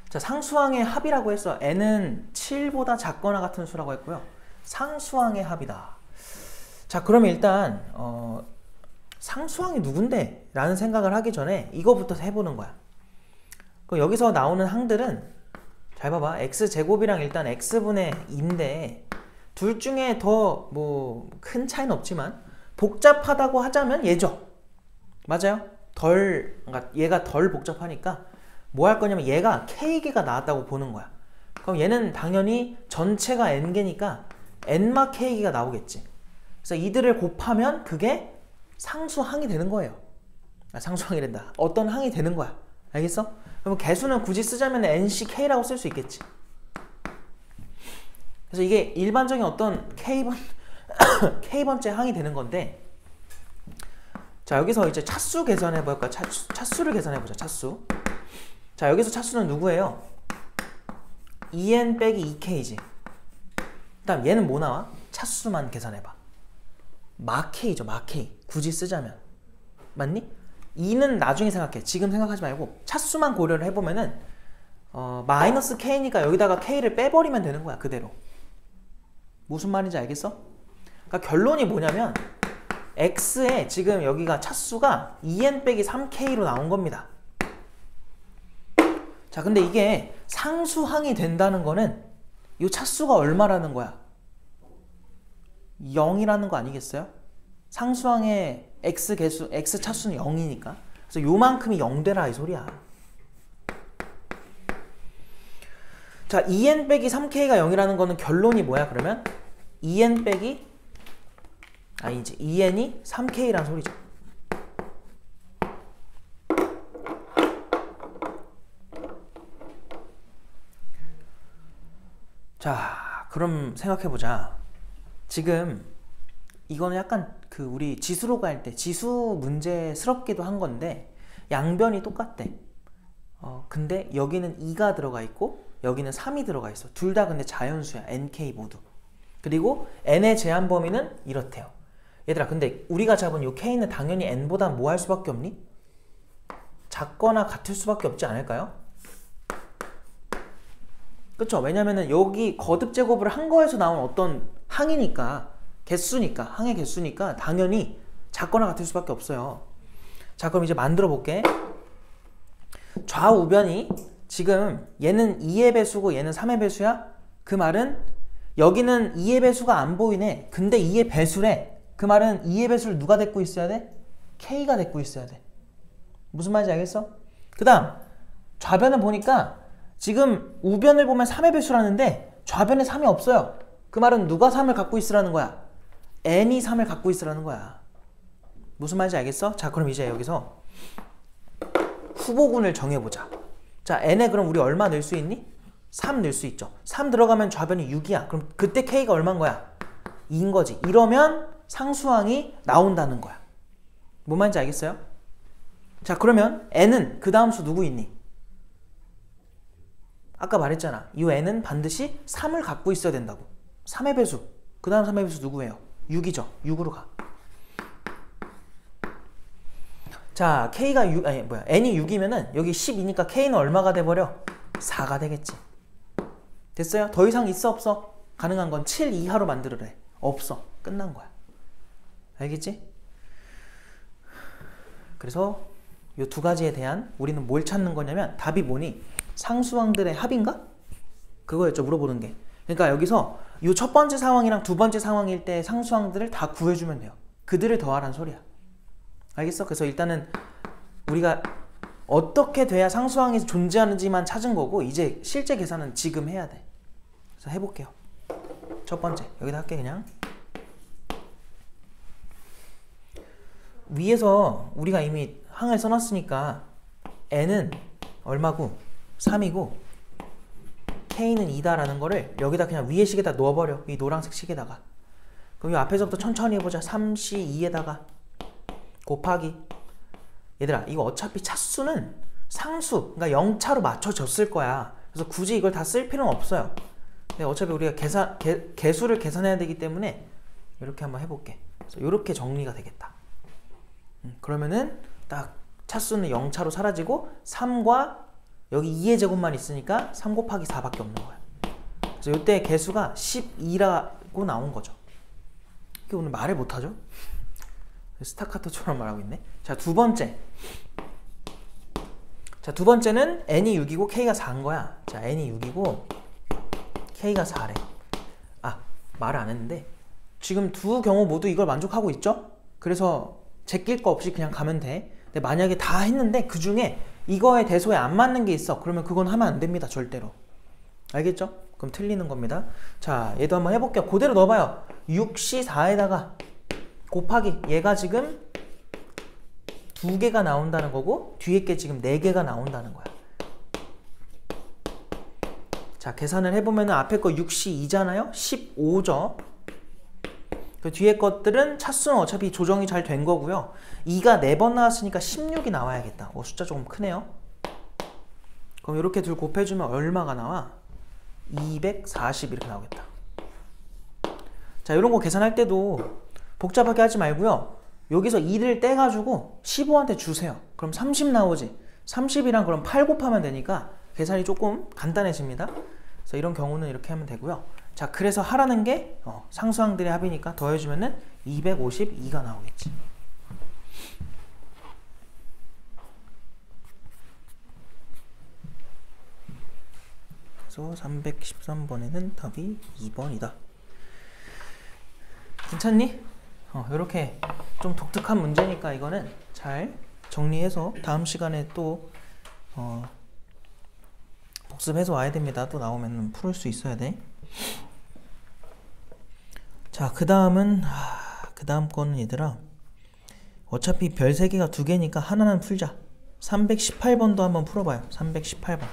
자, 상수항의 합이라고 했어. n은 7보다 작거나 같은 수라고 했고요. 상수항의 합이다. 자, 그러면 일단 상수항이 누군데? 라는 생각을 하기 전에 이거부터 해보는 거야. 그럼 여기서 나오는 항들은 잘 봐봐. x제곱이랑 일단 x분의 2인데 둘 중에 더 뭐 큰 차이는 없지만 복잡하다고 하자면 얘죠. 맞아요? 그러니까 얘가 덜 복잡하니까 뭐 할 거냐면 얘가 k개가 나왔다고 보는 거야. 그럼 얘는 당연히 전체가 n개니까 n마 k개가 나오겠지. 그래서 이들을 곱하면 그게 상수항이 되는 거예요. 상수항이 된다. 어떤 항이 되는 거야. 알겠어? 그럼 개수는 굳이 쓰자면 nck라고 쓸 수 있겠지. 그래서 이게 일반적인 어떤 K번째 항이 되는 건데, 자 여기서 이제 차수 계산해 볼까? 차수를 계산해 보자. 차수. 자 여기서 차수는 누구예요? 2n 빼기 2k지. 그 다음 얘는 뭐 나와? 차수만 계산해봐. 마K죠. 마K. 굳이 쓰자면. 맞니? 2는 나중에 생각해. 지금 생각하지 말고 차수만 고려를 해보면은 마이너스 K니까 여기다가 K를 빼버리면 되는 거야. 그대로. 무슨 말인지 알겠어? 그러니까 결론이 뭐냐면 X에 지금 여기가 차수가 2n 빼기 3K로 나온 겁니다. 자 근데 이게 상수항이 된다는 거는 이 차수가 얼마라는 거야? 0이라는 거 아니겠어요? 상수항의 X 개수, X 차수는 0이니까. 그래서 요만큼이 0 되라 이 소리야. 자 2n 빼기 3K가 0이라는 거는 결론이 뭐야 그러면? 2n 빼기 아니지 2n이 3K라는 소리죠. 자 그럼 생각해보자. 지금 이거는 약간 그 우리 지수로 갈 때 지수 문제스럽기도 한 건데 양변이 똑같대. 근데 여기는 2가 들어가 있고 여기는 3이 들어가 있어. 둘 다 근데 자연수야. NK 모두. 그리고 n의 제한 범위는 이렇대요. 얘들아 근데 우리가 잡은 이 K는 당연히 n보다 뭐 할 수밖에 없니? 작거나 같을 수밖에 없지 않을까요? 그쵸? 왜냐면은 여기 거듭 제곱을 한 거에서 나온 어떤 항이니까 개수니까 항의 개수니까 당연히 작거나 같을 수밖에 없어요. 자 그럼 이제 만들어 볼게. 좌우변이 지금 얘는 2의 배수고 얘는 3의 배수야? 그 말은 여기는 2의 배수가 안 보이네. 근데 2의 배수래. 그 말은 2의 배수를 누가 댔고 있어야 돼? K가 댔고 있어야 돼. 무슨 말인지 알겠어? 그 다음 좌변을 보니까 지금 우변을 보면 3의 배수라는데 좌변에 3이 없어요. 그 말은 누가 3을 갖고 있으라는 거야? n이 3을 갖고 있으라는 거야. 무슨 말인지 알겠어? 자 그럼 이제 여기서 후보군을 정해보자. 자 n에 그럼 우리 얼마 넣을 수 있니? 3 넣을 수 있죠. 3 들어가면 좌변이 6이야. 그럼 그때 K가 얼마인 거야? 2인 거지. 이러면 상수항이 나온다는 거야. 뭔 말인지 알겠어요? 자 그러면 n은 그 다음 수 누구 있니? 아까 말했잖아. 이 n은 반드시 3을 갖고 있어야 된다고. 3의 배수. 그 다음 3의 배수 누구예요? 6이죠. 6으로 가. 자 K가 6, 아니 뭐야 n이 6이면은 여기 10이니까 K는 얼마가 돼버려? 4가 되겠지. 됐어요? 더 이상 있어 없어? 가능한 건 7 이하로 만들으래. 없어. 끝난 거야. 알겠지? 그래서 이 두 가지에 대한 우리는 뭘 찾는 거냐면 답이 뭐니? 상수항들의 합인가? 그거였죠. 물어보는 게. 그러니까 여기서 이 첫 번째 상황이랑 두 번째 상황일 때 상수항들을 다 구해주면 돼요. 그들을 더하란 소리야. 알겠어? 그래서 일단은 우리가 어떻게 돼야 상수항이 존재하는지만 찾은 거고 이제 실제 계산은 지금 해야 돼. 그래서 해볼게요. 첫 번째 여기다 할게. 그냥 위에서 우리가 이미 항을 써놨으니까 n은 얼마고 3이고 K는 2다라는 거를 여기다 그냥 위에 식에다 넣어버려. 이 노란색 식에다가. 그럼 이 앞에서부터 천천히 해보자. 3C2에다가 곱하기. 얘들아 이거 어차피 차수는 상수 그러니까 0차로 맞춰졌을 거야. 그래서 굳이 이걸 다 쓸 필요는 없어요. 근데 어차피 우리가 개수를 계산해야 되기 때문에 이렇게 한번 해볼게. 그래서 이렇게 정리가 되겠다. 그러면은 딱 차수는 0차로 사라지고 3과 여기 2의 제곱만 있으니까 3 곱하기 4밖에 없는 거야. 그래서 이때 개수가 12라고 나온 거죠. 이게 오늘 말을 못하죠? 스타카토처럼 말하고 있네. 자, 두 번째. 자, 두 번째는 n이 6이고 k가 4인 거야. 자, n이 6이고 k가 4래. 아, 말을 안 했는데 지금 두 경우 모두 이걸 만족하고 있죠? 그래서 제낄 거 없이 그냥 가면 돼. 근데 만약에 다 했는데 그 중에 이거에 대소에 안 맞는 게 있어. 그러면 그건 하면 안 됩니다. 절대로. 알겠죠? 그럼 틀리는 겁니다. 자, 얘도 한번 해볼게요. 그대로 넣어봐요. 6C4에다가 곱하기 얘가 지금 2개가 나온다는 거고 뒤에 게 지금 4개가 나온다는 거야. 자, 계산을 해보면 앞에 거 6시 2잖아요. 15죠. 그 뒤에 것들은 차수는 어차피 조정이 잘 된 거고요. 2가 4번 나왔으니까 16이 나와야겠다. 숫자 조금 크네요. 그럼 이렇게 둘 곱해주면 얼마가 나와? 240 이렇게 나오겠다. 자, 이런 거 계산할 때도 복잡하게 하지 말고요. 여기서 2를 떼가지고 15한테 주세요. 그럼 30 나오지. 30이랑 그럼 8 곱하면 되니까 계산이 조금 간단해집니다. 그래서 이런 경우는 이렇게 하면 되고요. 자, 그래서 하라는 게 상수항들의 합이니까 더해주면은 252가 나오겠지. 그래서 313번에는 답이 2번이다. 괜찮니? 이렇게 좀 독특한 문제니까 이거는 잘 정리해서 다음 시간에 또 복습해서 와야 됩니다. 또 나오면 풀을 수 있어야 돼. 자, 그 다음은 그 다음 거는 얘들아, 어차피 별 3개가 2개니까 하나는 풀자. 318번도 한번 풀어봐요. 318번.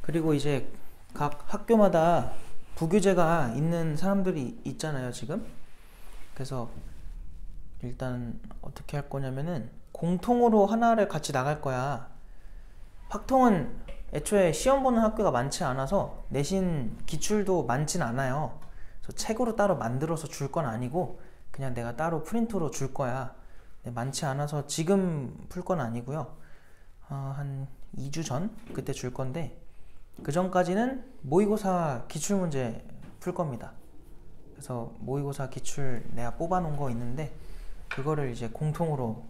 그리고 이제 각 학교마다 부교재가 있는 사람들이 있잖아요, 지금. 그래서 일단 어떻게 할 거냐면은 공통으로 하나를 같이 나갈 거야. 확통은 애초에 시험 보는 학교가 많지 않아서 내신 기출도 많진 않아요. 그래서 책으로 따로 만들어서 줄 건 아니고 그냥 내가 따로 프린트로 줄 거야. 많지 않아서 지금 풀 건 아니고요. 한 2주 전 그때 줄 건데, 그 전까지는 모의고사 기출문제 풀 겁니다. 그래서 모의고사 기출 내가 뽑아 놓은 거 있는데 그거를 이제 공통으로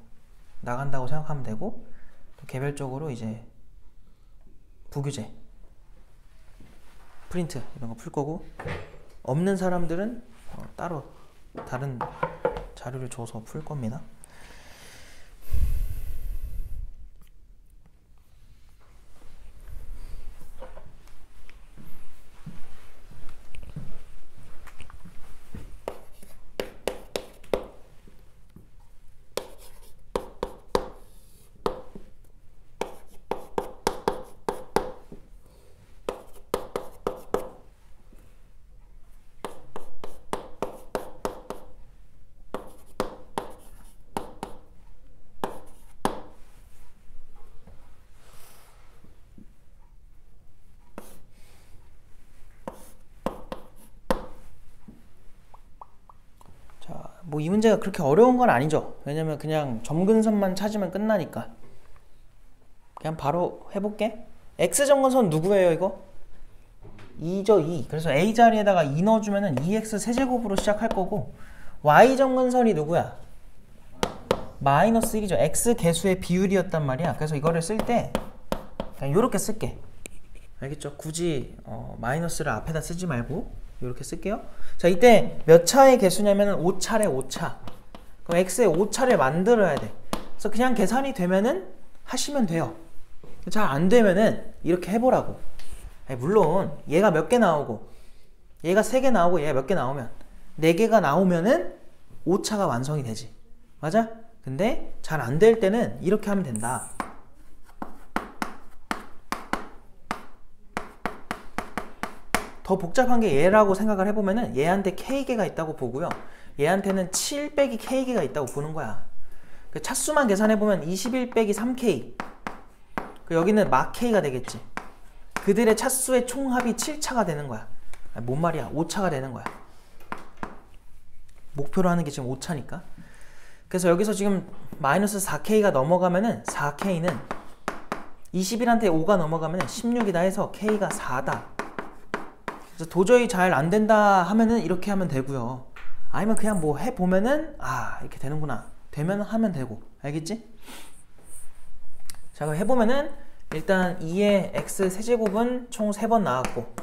나간다고 생각하면 되고, 또 개별적으로 이제 부교재 프린트 이런 거 풀 거고, 없는 사람들은 따로 다른 자료를 줘서 풀 겁니다. 뭐 이 문제가 그렇게 어려운 건 아니죠. 왜냐면 그냥 점근선만 찾으면 끝나니까. 그냥 바로 해볼게. X점근선 누구예요, 이거? 2죠, 2. 그래서 A 자리에다가 2 넣어주면은 2X 세제곱으로 시작할 거고, Y점근선이 누구야? 마이너스 1이죠. X 개수의 비율이었단 말이야. 그래서 이거를 쓸 때 그냥 요렇게 쓸게. 알겠죠? 굳이 마이너스를 앞에다 쓰지 말고 이렇게 쓸게요. 자, 이때 몇 차의 개수냐면은 5차래 5차. 그럼 x의 5차를 만들어야 돼. 그래서 그냥 계산이 되면은 하시면 돼요. 잘 안 되면은 이렇게 해보라고. 아니, 물론 얘가 몇 개 나오고 얘가 3개 나오고 얘가 몇 개 나오면 4개가 나오면은 5차가 완성이 되지. 맞아? 근데 잘 안 될 때는 이렇게 하면 된다. 더 복잡한 게 얘라고 생각을 해보면은 얘한테 k개가 있다고 보고요. 얘한테는 7 빼기 k개가 있다고 보는 거야. 그 차수만 계산해보면 21 빼기 3k. 그 여기는 막 k가 되겠지. 그들의 차수의 총합이 7차가 되는 거야. 아니, 뭔 말이야? 5차가 되는 거야. 목표로 하는 게 지금 5차니까. 그래서 여기서 지금 마이너스 4k가 넘어가면은 4k는 21한테 5가 넘어가면은 16이다 해서 k가 4다. 그래서 도저히 잘 안 된다 하면은 이렇게 하면 되고요. 아니면 그냥 뭐 해보면은 이렇게 되는구나. 되면 하면 되고. 알겠지? 자, 그럼 해보면은 일단 2의 x 세제곱은 총 3번 나왔고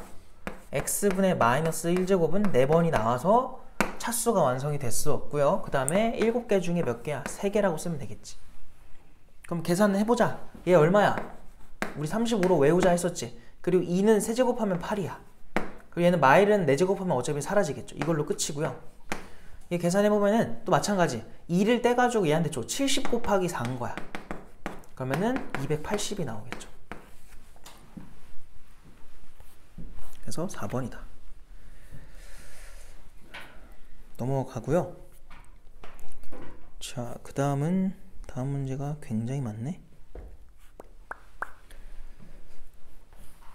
x분의 마이너스 1제곱은 4번이 나와서 차수가 완성이 됐었고요. 그 다음에 7개 중에 몇 개야? 3개라고 쓰면 되겠지. 그럼 계산을 해보자. 얘 얼마야? 우리 35로 외우자 했었지. 그리고 2는 세제곱하면 8이야. 그리고 얘는 마일은 4제곱하면 어차피 사라지겠죠. 이걸로 끝이고요. 얘 계산해보면은 또 마찬가지 2를 떼가지고 얘한테 줘. 70 곱하기 4인 거야. 그러면은 280이 나오겠죠. 그래서 4번이다. 넘어가고요. 자, 그 다음 문제가 굉장히 많네.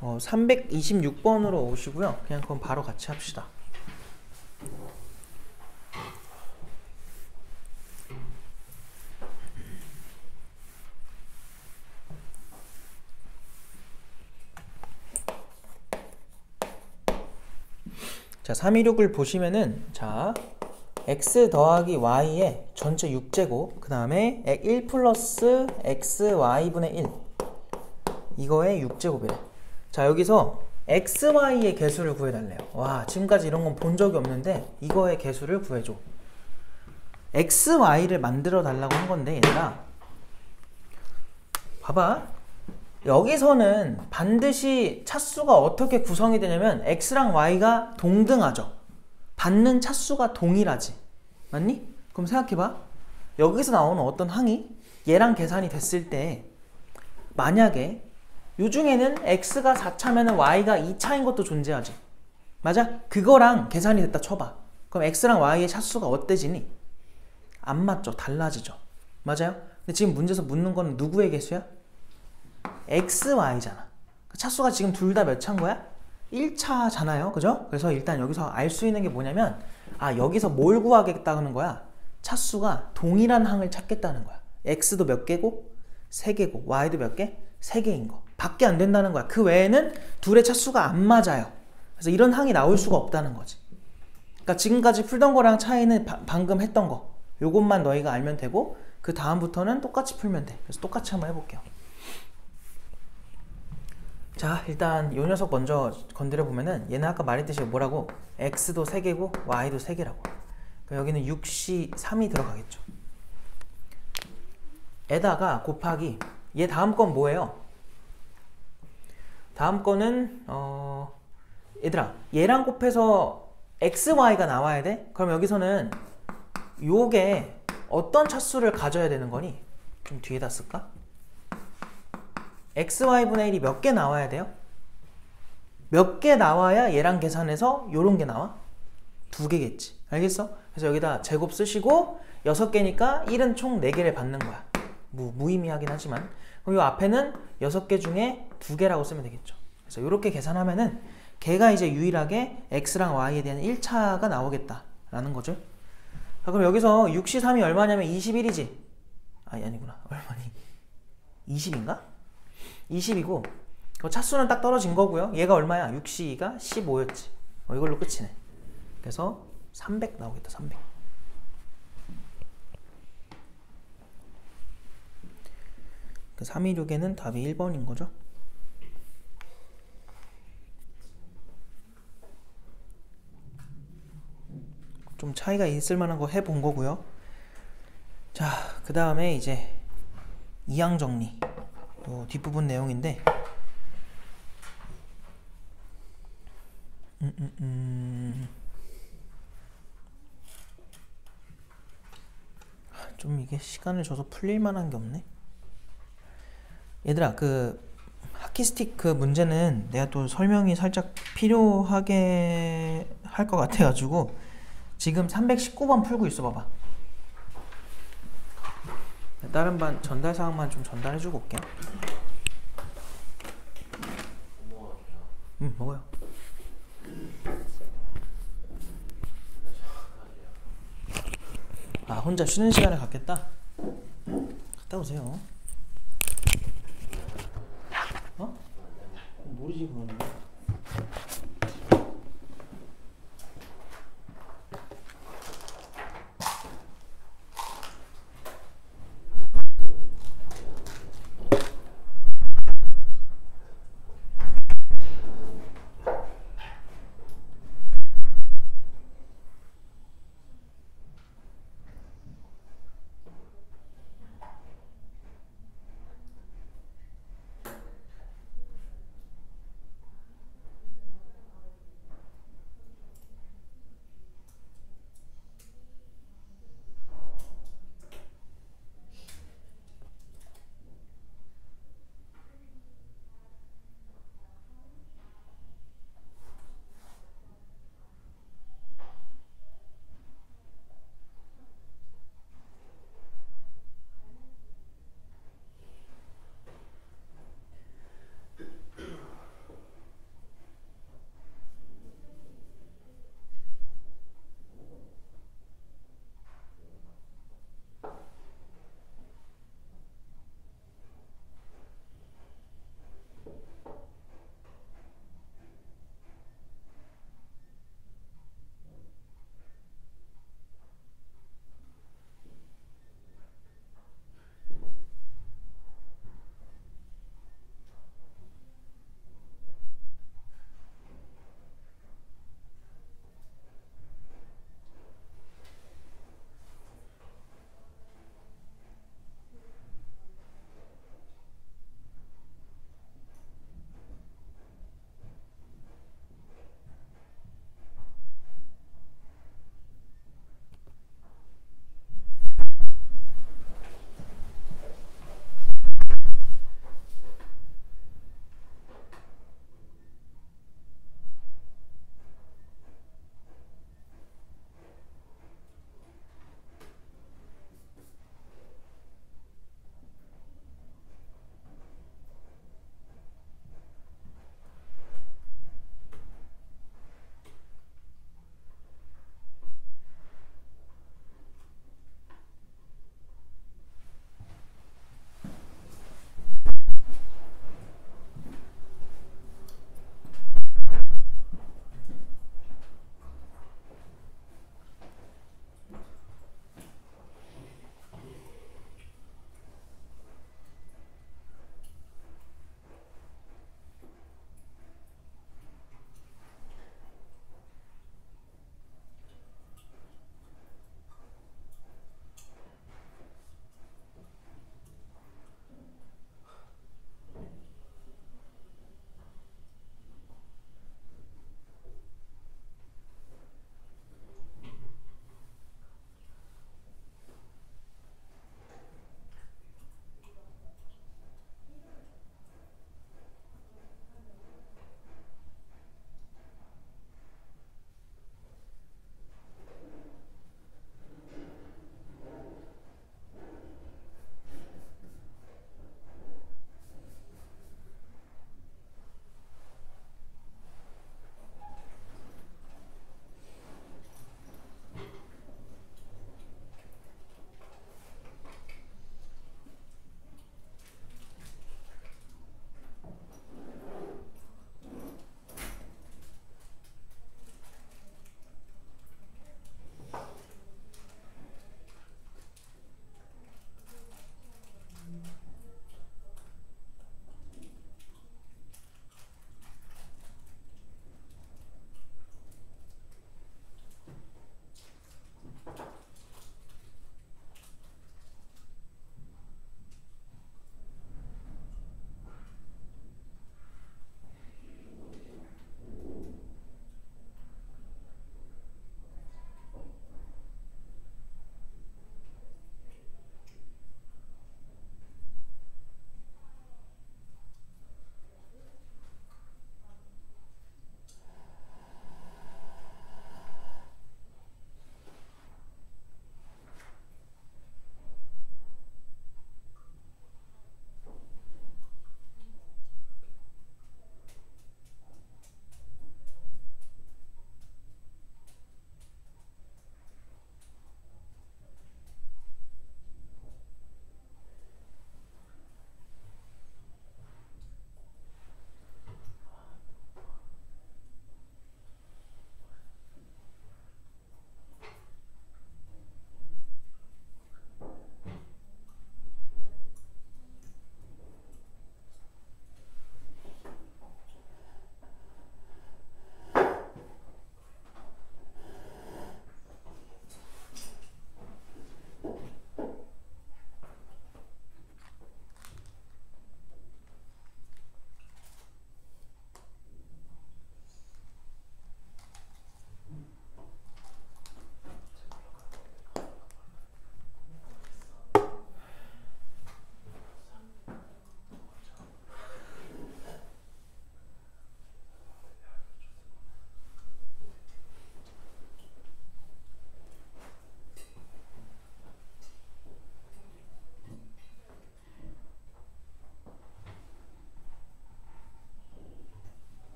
326번으로 오시고요. 그냥 그건 바로 같이 합시다. 자, 326을 보시면은 자, x 더하기 y의 전체 6제곱 그 다음에 1 플러스 xy분의 1 이거의 6제곱이래. 자, 여기서 xy의 개수를 구해달래요. 와, 지금까지 이런 건 본 적이 없는데 이거의 개수를 구해줘. xy를 만들어 달라고 한 건데 얘들아 봐봐. 여기서는 반드시 차수가 어떻게 구성이 되냐면 x랑 y가 동등하죠. 받는 차수가 동일하지. 맞니? 그럼 생각해봐. 여기서 나오는 어떤 항이 얘랑 계산이 됐을 때 만약에 요 중에는 x가 4차면 y가 2차인 것도 존재하지. 맞아? 그거랑 계산이 됐다 쳐봐. 그럼 x랑 y의 차수가 어때지니? 안 맞죠? 달라지죠. 맞아요? 근데 지금 문제에서 묻는 건 누구의 개수야? x, y잖아. 차수가 지금 둘 다 몇 차인 거야? 1차잖아요. 그죠? 그래서 일단 여기서 알 수 있는 게 뭐냐면 여기서 뭘 구하겠다는 거야? 차수가 동일한 항을 찾겠다는 거야. x도 몇 개고? 3개고 y도 몇 개? 3개인 거. 밖에 안 된다는 거야. 그 외에는 둘의 차수가 안 맞아요. 그래서 이런 항이 나올 수가 없다는 거지. 그러니까 지금까지 풀던 거랑 차이는 방금 했던 거. 요것만 너희가 알면 되고 그 다음부터는 똑같이 풀면 돼. 그래서 똑같이 한번 해볼게요. 자, 일단 요 녀석 먼저 건드려 보면은 얘는 아까 말했듯이 뭐라고? x도 3개고 y도 3개라고. 그러니까 여기는 6시 3이 들어가겠죠. 에다가 곱하기 얘 다음 건 뭐예요? 다음 거는 얘들아 얘랑 곱해서 xy가 나와야 돼? 그럼 여기서는 요게 어떤 차수를 가져야 되는 거니? 좀 뒤에다 쓸까? xy분의 1이 몇 개 나와야 돼요? 몇 개 나와야 얘랑 계산해서 요런 게 나와? 2개겠지. 알겠어? 그래서 여기다 제곱 쓰시고 6개니까 1은 총 4개를 받는 거야. 무의미하긴 하지만 그럼 요 앞에는 6개 중에 2개라고 쓰면 되겠죠. 그래서 요렇게 계산하면은 걔가 이제 유일하게 x랑 y에 대한 1차가 나오겠다 라는 거죠. 자, 그럼 여기서 6시 3이 얼마냐면 21이지? 아니구나. 얼마니? 20인가? 20이고 차수는 딱 떨어진 거고요. 얘가 얼마야? 6시가 15였지. 이걸로 끝이네. 그래서 300 나오겠다. 300. 그 326에는 답이 1번인 거죠. 좀 차이가 있을 만한 거 해본 거고요. 자, 그 다음에 이제 이항 정리. 또 뒷부분 내용인데 좀 이게 시간을 줘서 풀릴 만한 게 없네. 얘들아 그 하키스틱 그 문제는 내가 또 설명이 살짝 필요하게 할 것 같아 가지고 지금 319번 풀고 있어 봐봐. 다른 반 전달 사항만 좀 전달해 주고 올게. 먹어요. 혼자 쉬는 시간을 갖겠다? 갔다 오세요. 모르지 그거는.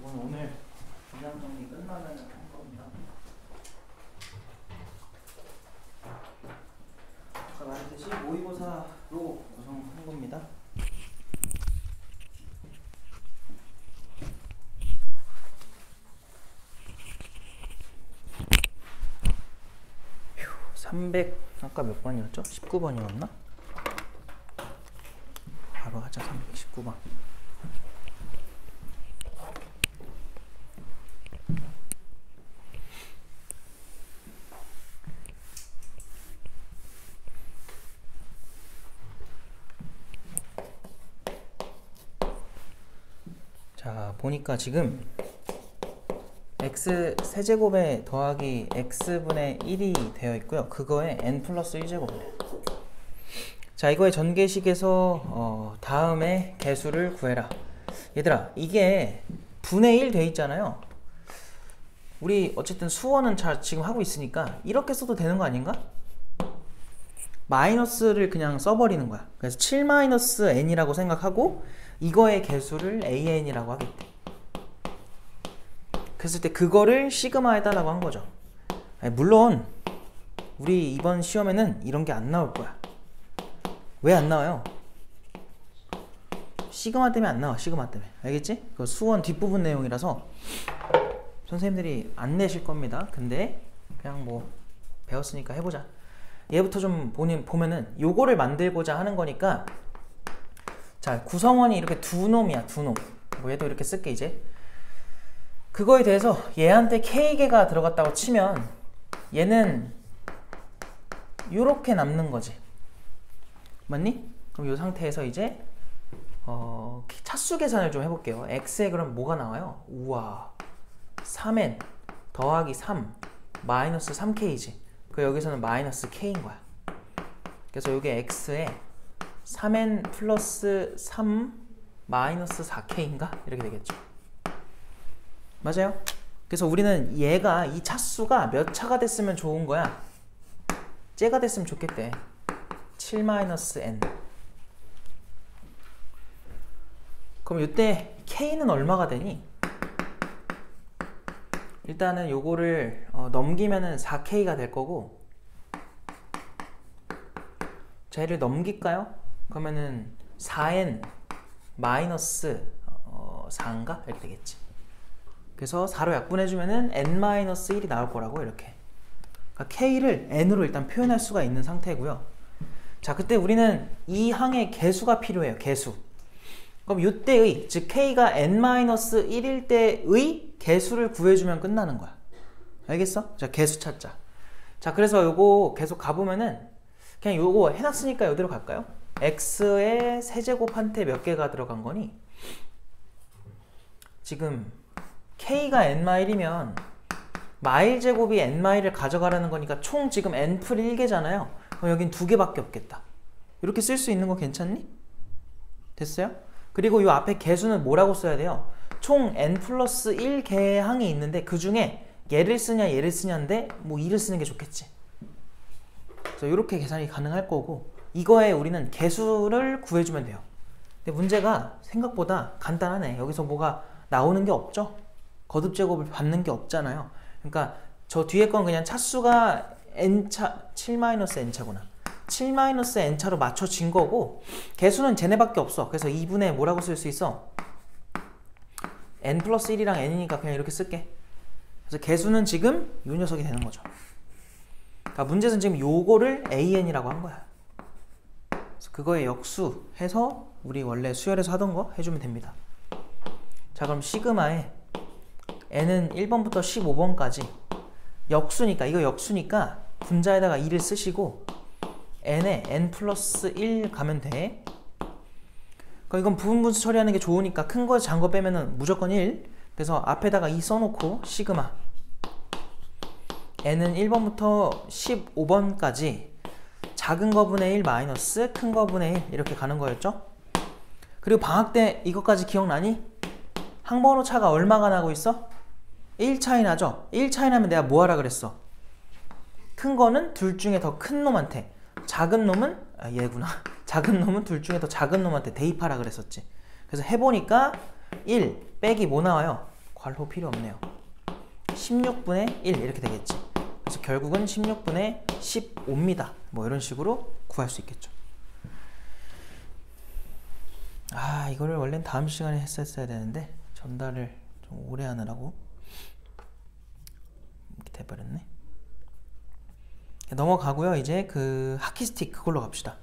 이건 오늘 분량 정리 끝나면 한 겁니다. 아까 말했듯이 모의고사로 구성한 겁니다. 휴, 300 아까 몇 번이었죠? 19번이었나? 바로 하자. 319번. 자, 보니까 지금 x 세제곱에 더하기 x분의 1이 되어 있고요. 그거에 n 플러스 1제곱이래요. 자, 이거의 전개식에서 다음에 개수를 구해라. 얘들아, 이게 분의 1 돼 있잖아요. 우리 어쨌든 수원은 잘 지금 하고 있으니까 이렇게 써도 되는 거 아닌가? 마이너스를 그냥 써버리는 거야. 그래서 7-n이라고 생각하고 이거의 개수를 an이라고 하겠대. 그랬을 때 그거를 시그마 해달라고 한 거죠. 아니, 물론 우리 이번 시험에는 이런 게 안 나올 거야. 왜 안 나와요? 시그마 때문에 안 나와. 시그마 때문에. 알겠지? 그 수원 뒷부분 내용이라서 선생님들이 안 내실 겁니다. 근데 그냥 뭐 배웠으니까 해보자. 얘부터 좀 보면은 요거를 만들고자 하는 거니까. 자, 구성원이 이렇게 두 놈이야. 두 놈. 뭐 얘도 이렇게 쓸게 이제. 그거에 대해서 얘한테 K개가 들어갔다고 치면 얘는 요렇게 남는 거지. 맞니? 그럼 이 상태에서 이제 차수 계산을 좀 해볼게요. x에 그럼 뭐가 나와요? 우와, 3n 더하기 3 마이너스 3k지. 그 여기서는 마이너스 k인 거야. 그래서 이게 x에 3n 플러스 3 마이너스 4k인가? 이렇게 되겠죠. 맞아요? 그래서 우리는 얘가 이 차수가 몇 차가 됐으면 좋은 거야? 째가 됐으면 좋겠대. 7-n. 그럼 이때 k는 얼마가 되니? 일단은 요거를 넘기면은 4k가 될 거고, 자, 얘를 넘길까요? 그러면은 4n 마이너스 4인가? 이렇게 되겠지. 그래서 4로 약분해주면은 n-1이 나올 거라고, 이렇게. 그러니까 k를 n으로 일단 표현할 수가 있는 상태고요. 자, 그때 우리는 이 항의 개수가 필요해요. 개수. 그럼 이때의, 즉 k가 n-1일 때의 개수를 구해주면 끝나는 거야. 알겠어? 자, 개수 찾자. 자, 그래서 요거 계속 가보면은 그냥 요거 해놨으니까 여기로 갈까요? x의 세제곱한테 몇 개가 들어간 거니? 지금 k가 n-1이면 마일 제곱이 n-1을 가져가라는 거니까 총 지금 n 풀 1개잖아요. 그럼 여긴 2개밖에 없겠다. 이렇게 쓸 수 있는 거 괜찮니? 됐어요? 그리고 이 앞에 개수는 뭐라고 써야 돼요? 총 n 플러스 1개의 항이 있는데 그 중에 얘를 쓰냐 얘를 쓰냐인데 뭐 2를 쓰는 게 좋겠지. 그래서 이렇게 계산이 가능할 거고, 이거에 우리는 개수를 구해주면 돼요. 근데 문제가 생각보다 간단하네. 여기서 뭐가 나오는 게 없죠? 거듭제곱을 받는 게 없잖아요. 그러니까 저 뒤에 건 그냥 차수가 n차, 7-n차구나. 7-n차로 맞춰진 거고, 개수는 쟤네밖에 없어. 그래서 2분의 뭐라고 쓸 수 있어? n 플러스 1이랑 n이니까 그냥 이렇게 쓸게. 그래서 개수는 지금 이 녀석이 되는 거죠. 그러니까 문제는 지금 요거를 an이라고 한 거야. 그래서 그거에 역수해서 우리 원래 수열에서 하던 거 해주면 됩니다. 자, 그럼 시그마에 n은 1번부터 15번까지 역수니까, 이거 역수니까 분자에다가 2를 쓰시고 n에 n 플러스 1 가면 돼. 그러니까 이건 부분분수 처리하는 게 좋으니까 큰 거에서 작은 거 빼면은 무조건 1. 그래서 앞에다가 2 써놓고 시그마 n은 1번부터 15번까지 작은 거분의 1 마이너스 큰 거분의 1 이렇게 가는 거였죠. 그리고 방학 때 이것까지 기억나니? 항번호 차가 얼마가 나고 있어? 1 차이 나죠? 1 차이 나면 내가 뭐 하라 그랬어? 큰 거는 둘 중에 더 큰 놈한테, 작은 놈은 얘구나. 작은 놈은 둘 중에 더 작은 놈한테 대입하라 그랬었지. 그래서 해보니까 1 빼기 뭐 나와요? 괄호 필요 없네요. 16분의 1 이렇게 되겠지. 그래서 결국은 16분의 15입니다. 뭐 이런 식으로 구할 수 있겠죠. 아, 이거를 원래는 다음 시간에 했었어야 되는데 전달을 좀 오래 하느라고 이렇게 돼버렸네. 넘어가고요. 이제 그 하키스틱 그걸로 갑시다.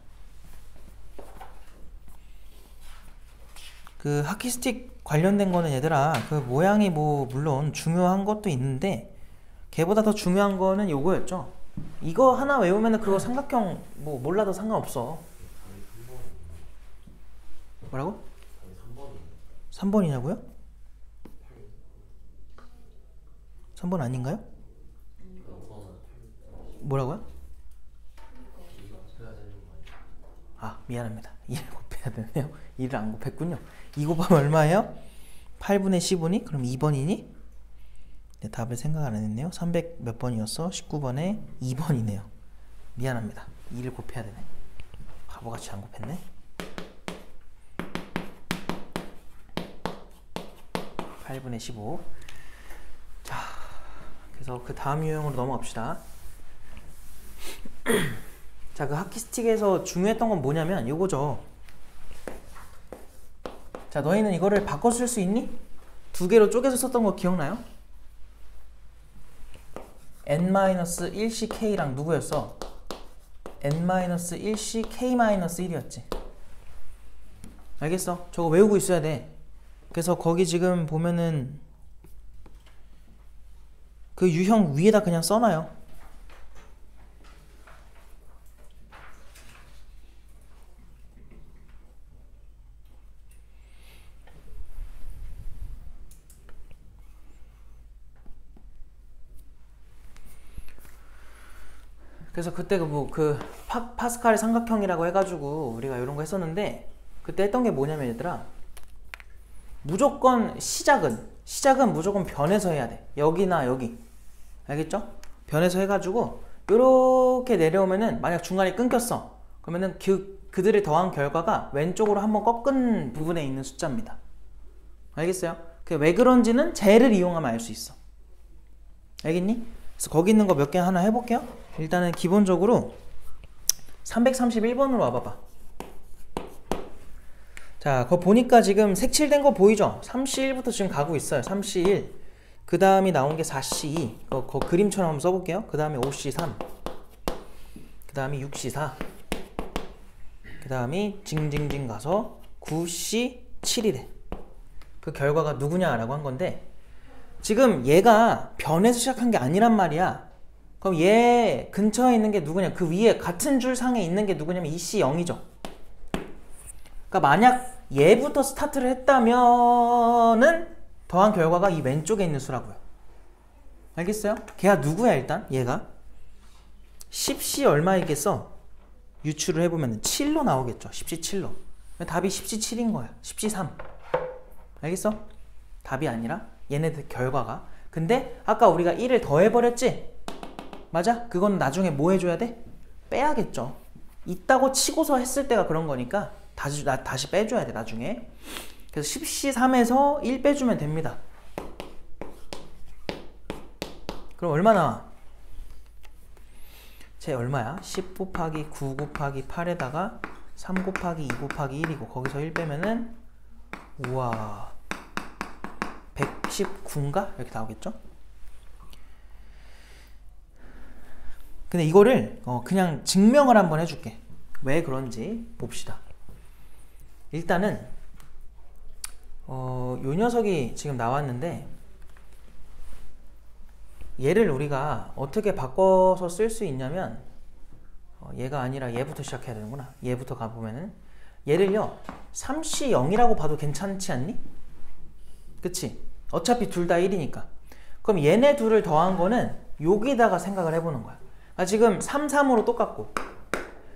그 하키스틱 관련된 거는 얘들아, 그 모양이 뭐 물론 중요한 것도 있는데 걔보다 더 중요한 거는 요거였죠. 이거 하나 외우면은 그거 삼각형 뭐 몰라도 상관없어. 뭐라고? 3번이냐고요? 3번 아닌가요? 뭐라고요? 아, 미안합니다. 2를 곱해야 되네요. 2를 안 곱했군요. 2 곱하면 얼마예요? 8분의 15니? 그럼 2번이니? 네, 답을 생각 안 했네요. 300 몇 번이었어? 19번에 2번이네요. 미안합니다. 2를 곱해야 되네. 바보같이 안 곱했네. 8분의 15. 자, 그래서 그 다음 유형으로 넘어갑시다. 자, 그 하키스틱에서 중요했던 건 뭐냐면 요거죠. 자, 너희는 이거를 바꿔 쓸 수 있니? 두 개로 쪼개서 썼던 거 기억나요? n-1ck랑 누구였어? n-1ck-1이었지. 알겠어? 저거 외우고 있어야 돼. 그래서 거기 지금 보면은 그 유형 위에다 그냥 써놔요. 그래서 그때 그 파스칼 삼각형이라고 해가지고 우리가 이런 거 했었는데, 그때 했던 게 뭐냐면 얘들아, 무조건 시작은 무조건 변해서 해야 돼. 여기나 여기, 알겠죠? 변해서 해가지고 요렇게 내려오면은 만약 중간에 끊겼어 그러면은 그들을 더한 결과가 왼쪽으로 한번 꺾은 부분에 있는 숫자입니다. 알겠어요? 왜 그런지는 쟤를 이용하면 알 수 있어. 알겠니? 그래서 거기 있는 거 몇 개 하나 해볼게요. 일단은 기본적으로 331번으로 와봐봐. 자, 거 보니까 지금 색칠된 거 보이죠? 3C1부터 지금 가고 있어요. 3C1. 그 다음이 나온 게 4C2. 거 그림처럼 한번 써볼게요. 그 다음에 5C3. 그 다음이 6C4. 그 다음이 징징징 가서 9C7이래. 그 결과가 누구냐라고 한 건데, 지금 얘가 변해서 시작한 게 아니란 말이야. 그럼 얘 근처에 있는 게 누구냐? 그 위에 같은 줄 상에 있는 게 누구냐면 2C0이죠. 그러니까 만약 얘부터 스타트를 했다면은 더한 결과가 이 왼쪽에 있는 수라고요. 알겠어요? 걔가 누구야 일단? 얘가 10C 얼마이겠어? 유추를 해보면 7로 나오겠죠. 10C 7로. 답이 10C 7인 거야. 10C 3. 알겠어? 답이 아니라 얘네들 결과가. 근데 아까 우리가 1을 더해버렸지? 맞아? 그건 나중에 뭐 해줘야 돼? 빼야겠죠. 있다고 치고서 했을 때가 그런 거니까 다시 빼줘야 돼 나중에. 그래서 10C3에서 1 빼주면 됩니다. 그럼 얼마 나와? 쟤 얼마야? 10 곱하기 9 곱하기 8에다가 3 곱하기 2 곱하기 1이고 거기서 1 빼면은 우와 119인가? 이렇게 나오겠죠? 근데 이거를 그냥 증명을 한번 해줄게. 왜 그런지 봅시다. 일단은 요 녀석이 지금 나왔는데 얘를 우리가 어떻게 바꿔서 쓸 수 있냐면 얘가 아니라 얘부터 시작해야 되는구나. 얘부터 가보면은 얘를요 3C0이라고 봐도 괜찮지 않니? 그치? 어차피 둘 다 1이니까. 그럼 얘네 둘을 더한 거는 여기다가 생각을 해보는 거야. 지금 3, 3으로 똑같고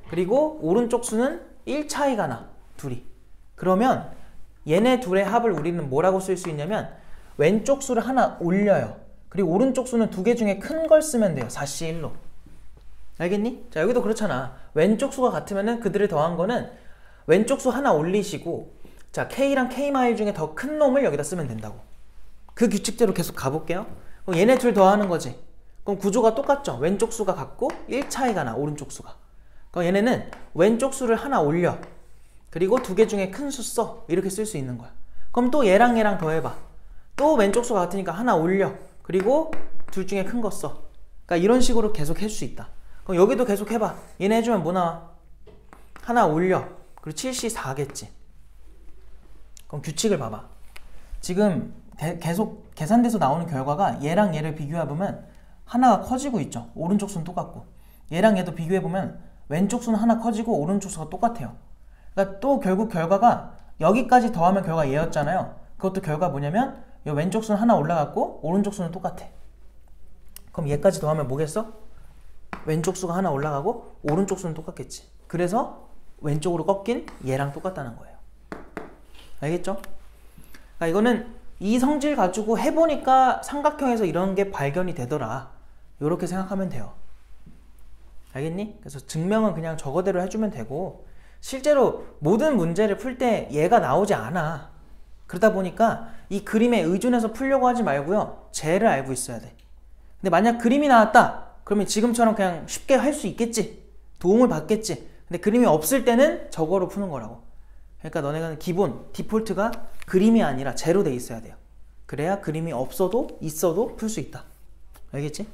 그리고 오른쪽 수는 1 차이가 나. 둘이. 그러면 얘네 둘의 합을 우리는 뭐라고 쓸 수 있냐면 왼쪽 수를 하나 올려요. 그리고 오른쪽 수는 두 개 중에 큰 걸 쓰면 돼요. 4C1로. 알겠니? 자, 여기도 그렇잖아. 왼쪽 수가 같으면은 그들을 더한 거는 왼쪽 수 하나 올리시고 자, K랑 K마일 중에 더 큰 놈을 여기다 쓰면 된다고. 그 규칙대로 계속 가볼게요. 그럼 얘네 둘 더하는 거지. 그럼 구조가 똑같죠. 왼쪽 수가 같고 1차이가 나, 오른쪽 수가. 그럼 얘네는 왼쪽 수를 하나 올려. 그리고 두 개 중에 큰 수 써. 이렇게 쓸 수 있는 거야. 그럼 또 얘랑 얘랑 더해봐. 또 왼쪽 수가 같으니까 하나 올려. 그리고 둘 중에 큰 거 써. 그러니까 이런 식으로 계속 해줄 수 있다. 그럼 여기도 계속 해봐. 얘네 해주면 뭐 나와? 하나 올려. 그리고 7C4겠지. 그럼 규칙을 봐봐. 지금 계속 계산돼서 나오는 결과가 얘랑 얘를 비교해보면 하나가 커지고 있죠. 오른쪽 수는 똑같고. 얘랑 얘도 비교해보면 왼쪽 수는 하나 커지고 오른쪽 수가 똑같아요. 그러니까 또 결국 결과가 여기까지 더하면 결과 얘였잖아요. 그것도 결과 뭐냐면 이 왼쪽 수는 하나 올라갔고 오른쪽 수는 똑같아. 그럼 얘까지 더하면 뭐겠어? 왼쪽 수가 하나 올라가고 오른쪽 수는 똑같겠지. 그래서 왼쪽으로 꺾인 얘랑 똑같다는 거예요. 알겠죠? 그러니까 이거는 이 성질 가지고 해보니까 삼각형에서 이런 게 발견이 되더라. 이렇게 생각하면 돼요. 알겠니? 그래서 증명은 그냥 저거대로 해주면 되고 실제로 모든 문제를 풀 때 얘가 나오지 않아. 그러다 보니까 이 그림에 의존해서 풀려고 하지 말고요. 쟤를 알고 있어야 돼. 근데 만약 그림이 나왔다. 그러면 지금처럼 그냥 쉽게 할 수 있겠지. 도움을 받겠지. 근데 그림이 없을 때는 저거로 푸는 거라고. 그러니까 너네가 기본, 디폴트가 그림이 아니라 쟤로 돼 있어야 돼요. 그래야 그림이 없어도 있어도 풀 수 있다. 알겠지?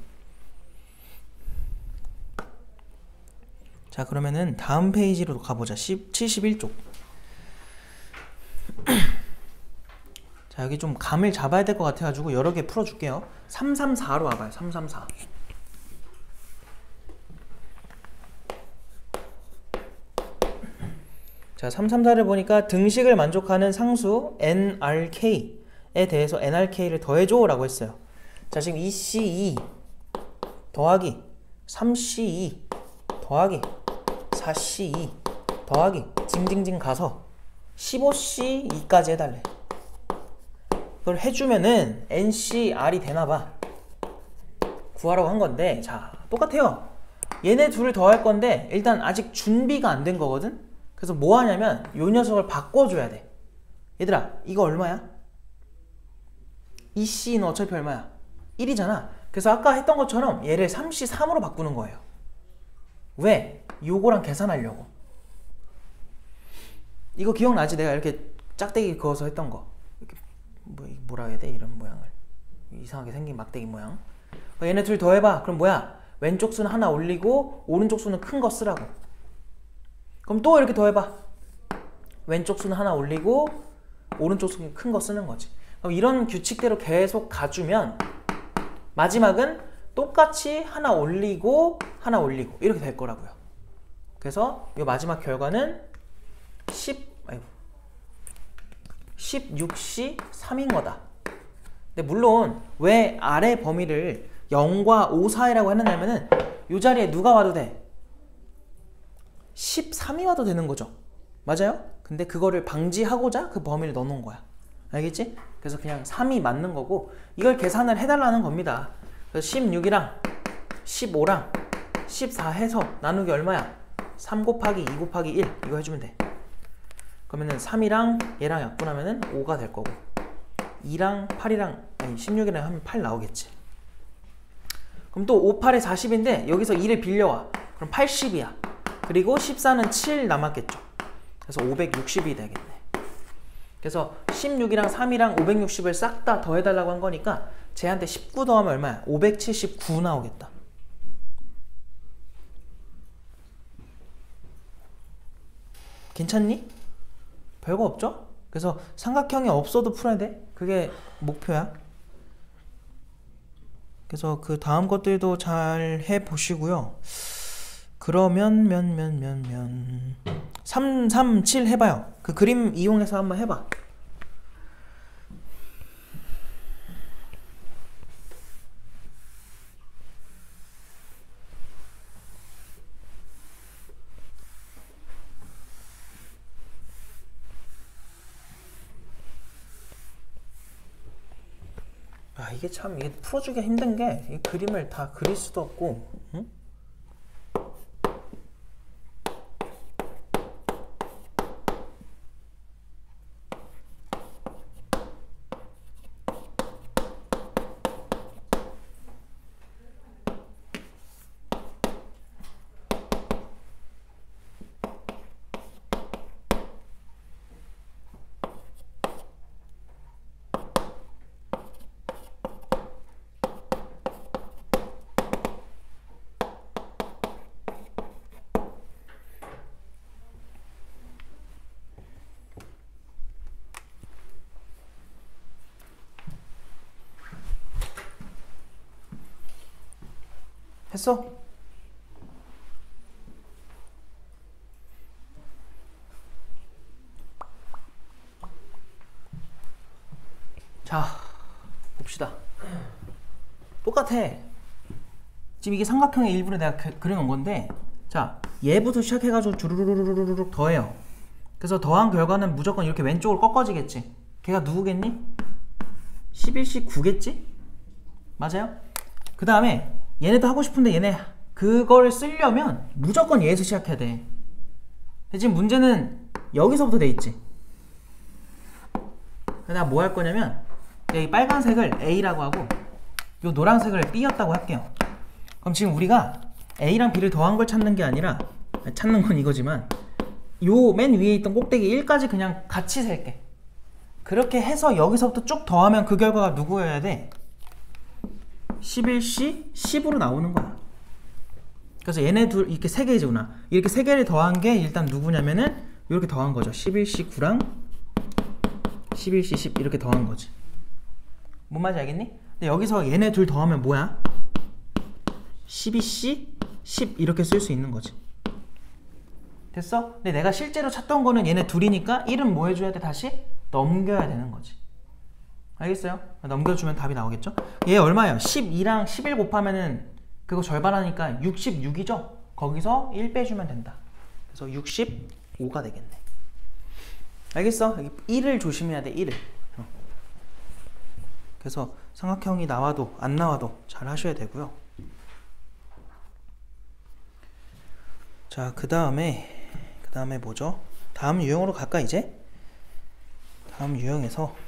자, 그러면은 다음 페이지로 가보자. 71쪽. 자, 여기 좀 감을 잡아야 될 것 같아가지고 여러 개 풀어줄게요. 334로 와봐요. 334. 자, 334를 보니까 등식을 만족하는 상수 nrk에 대해서 nrk를 더해줘 라고 했어요. 자, 지금 2c2 더하기 3c2 더하기 4c2 더하기 징징징 가서 15c2까지 해달래. 그걸 해주면은 ncr이 되나봐. 구하라고 한 건데, 자, 똑같아요. 얘네 둘을 더할 건데 일단 아직 준비가 안 된 거거든. 그래서 뭐 하냐면 요 녀석을 바꿔줘야 돼. 얘들아, 이거 얼마야? 2c는 어차피 얼마야? 1이잖아. 그래서 아까 했던 것처럼 얘를 3c3으로 바꾸는 거예요. 왜? 요거랑 계산하려고. 이거 기억나지? 내가 이렇게 짝대기 그어서 했던 거. 이렇게 뭐라 해야 돼? 이런 모양을. 이상하게 생긴 막대기 모양. 얘네 둘 더해봐. 그럼 뭐야? 왼쪽 수는 하나 올리고 오른쪽 수는 큰 거 쓰라고. 그럼 또 이렇게 더해봐. 왼쪽 수는 하나 올리고 오른쪽 수는 큰 거 쓰는 거지. 그럼 이런 규칙대로 계속 가주면 마지막은 똑같이 하나 올리고 하나 올리고 이렇게 될 거라고요. 그래서 이 마지막 결과는 16C3인 거다. 근데 물론 왜 아래 범위를 0과 5 사이라고 해놨냐면은 이 자리에 누가 와도 돼? 13이 와도 되는 거죠. 맞아요? 근데 그거를 방지하고자 그 범위를 넣어놓은 거야. 알겠지? 그래서 그냥 3이 맞는 거고 이걸 계산을 해달라는 겁니다. 그래서 16이랑 15랑 14 해서 나누기 얼마야? 3 곱하기 2 곱하기 1 이거 해주면 돼. 그러면은 3이랑 얘랑 약분하면은 5가 될 거고 2랑 8이랑 아니 16이랑 하면 8 나오겠지. 그럼 또 5, 8에 40인데 여기서 2를 빌려와. 그럼 80이야. 그리고 14는 7 남았겠죠. 그래서 560이 되겠네. 그래서 16이랑 3이랑 560을 싹 다 더해달라고 한 거니까 쟤한테 19 더하면 얼마야? 579 나오겠다. 괜찮니? 별거 없죠? 그래서 삼각형이 없어도 풀어야 돼. 그게 목표야. 그래서 그 다음 것들도 잘 해보시고요. 그러면 337 해봐요. 그 그림 이용해서 한번 해봐. 아, 이게 참 이게 풀어주기가 힘든 게 이 그림을 다 그릴 수도 없고, 응? 됐어? 자, 봅시다. 똑같아. 지금 이게 삼각형의 일부를 내가 그려놓은 건데, 자, 얘부터 시작해가지고 주르르르르르 더해요. 그래서 더한 결과는 무조건 이렇게 왼쪽으로 꺾어지겠지. 걔가 누구겠니? 11씩 9겠지? 맞아요? 그 다음에 얘네도 하고 싶은데 얘네 그걸 쓰려면 무조건 얘에서 시작해야 돼. 근데 지금 문제는 여기서부터 돼 있지. 내가 뭐 할 거냐면 여기 빨간색을 A라고 하고 요 노란색을 B였다고 할게요. 그럼 지금 우리가 A랑 B를 더한 걸 찾는 게 아니라, 찾는 건 이거지만 요 맨 위에 있던 꼭대기 1까지 그냥 같이 셀게. 그렇게 해서 여기서부터 쭉 더하면 그 결과가 누구여야 돼? 11C 10으로 나오는 거야. 그래서 얘네 둘 이렇게 세 개이구나. 이렇게 세 개를 더한 게 일단 누구냐면은 이렇게 더한 거죠. 11C 9랑 11C 10 이렇게 더한 거지. 뭔 말인지 알겠니? 근데 여기서 얘네 둘 더하면 뭐야? 12C 10 이렇게 쓸 수 있는 거지. 됐어? 근데 내가 실제로 찾던 거는 얘네 둘이니까 1은 뭐 해줘야 돼? 다시 넘겨야 되는 거지. 알겠어요? 넘겨주면 답이 나오겠죠? 얘 얼마예요? 12랑 11 곱하면은 그거 절반하니까 66이죠? 거기서 1 빼주면 된다. 그래서 65가 되겠네. 알겠어? 1을 조심해야 돼. 1을. 그래서 삼각형이 나와도 안 나와도 잘 하셔야 되고요. 자, 그 다음에 뭐죠? 다음 유형으로 갈까 이제? 다음 유형에서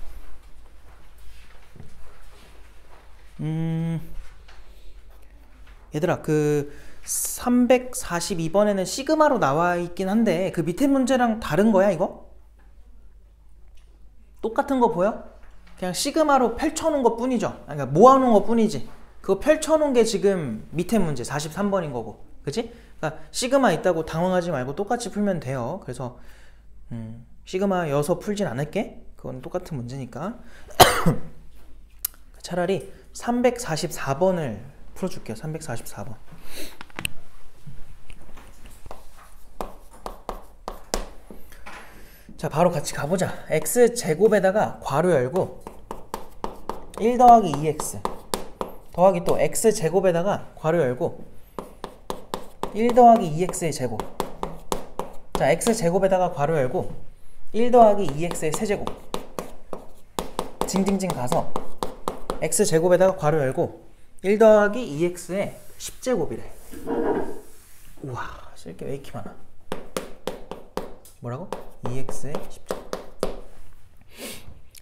얘들아, 그 342번에는 시그마로 나와 있긴 한데 그 밑에 문제랑 다른 거야 이거? 똑같은 거 보여? 그냥 시그마로 펼쳐놓은 것 뿐이죠. 그러니까 모아놓은 것 뿐이지. 그거 펼쳐놓은 게 지금 밑에 문제 43번인 거고, 그치? 그러니까 시그마 있다고 당황하지 말고 똑같이 풀면 돼요. 그래서 시그마여서 풀진 않을게. 그건 똑같은 문제니까. 차라리 344번을 풀어줄게요. 344번. 자, 바로 같이 가보자. x제곱에다가 괄호 열고 1 더하기 2x 더하기 또 x제곱에다가 괄호 열고 1 더하기 2x의 제곱. 자, x제곱에다가 괄호 열고 1 더하기 2x의 세제곱. 징징징 가서 x제곱에다가 괄호 열고 1 더하기 2x의 10제곱이래. 우와, 쓸 게 왜 이렇게 많아? 뭐라고? 2x의 10제곱.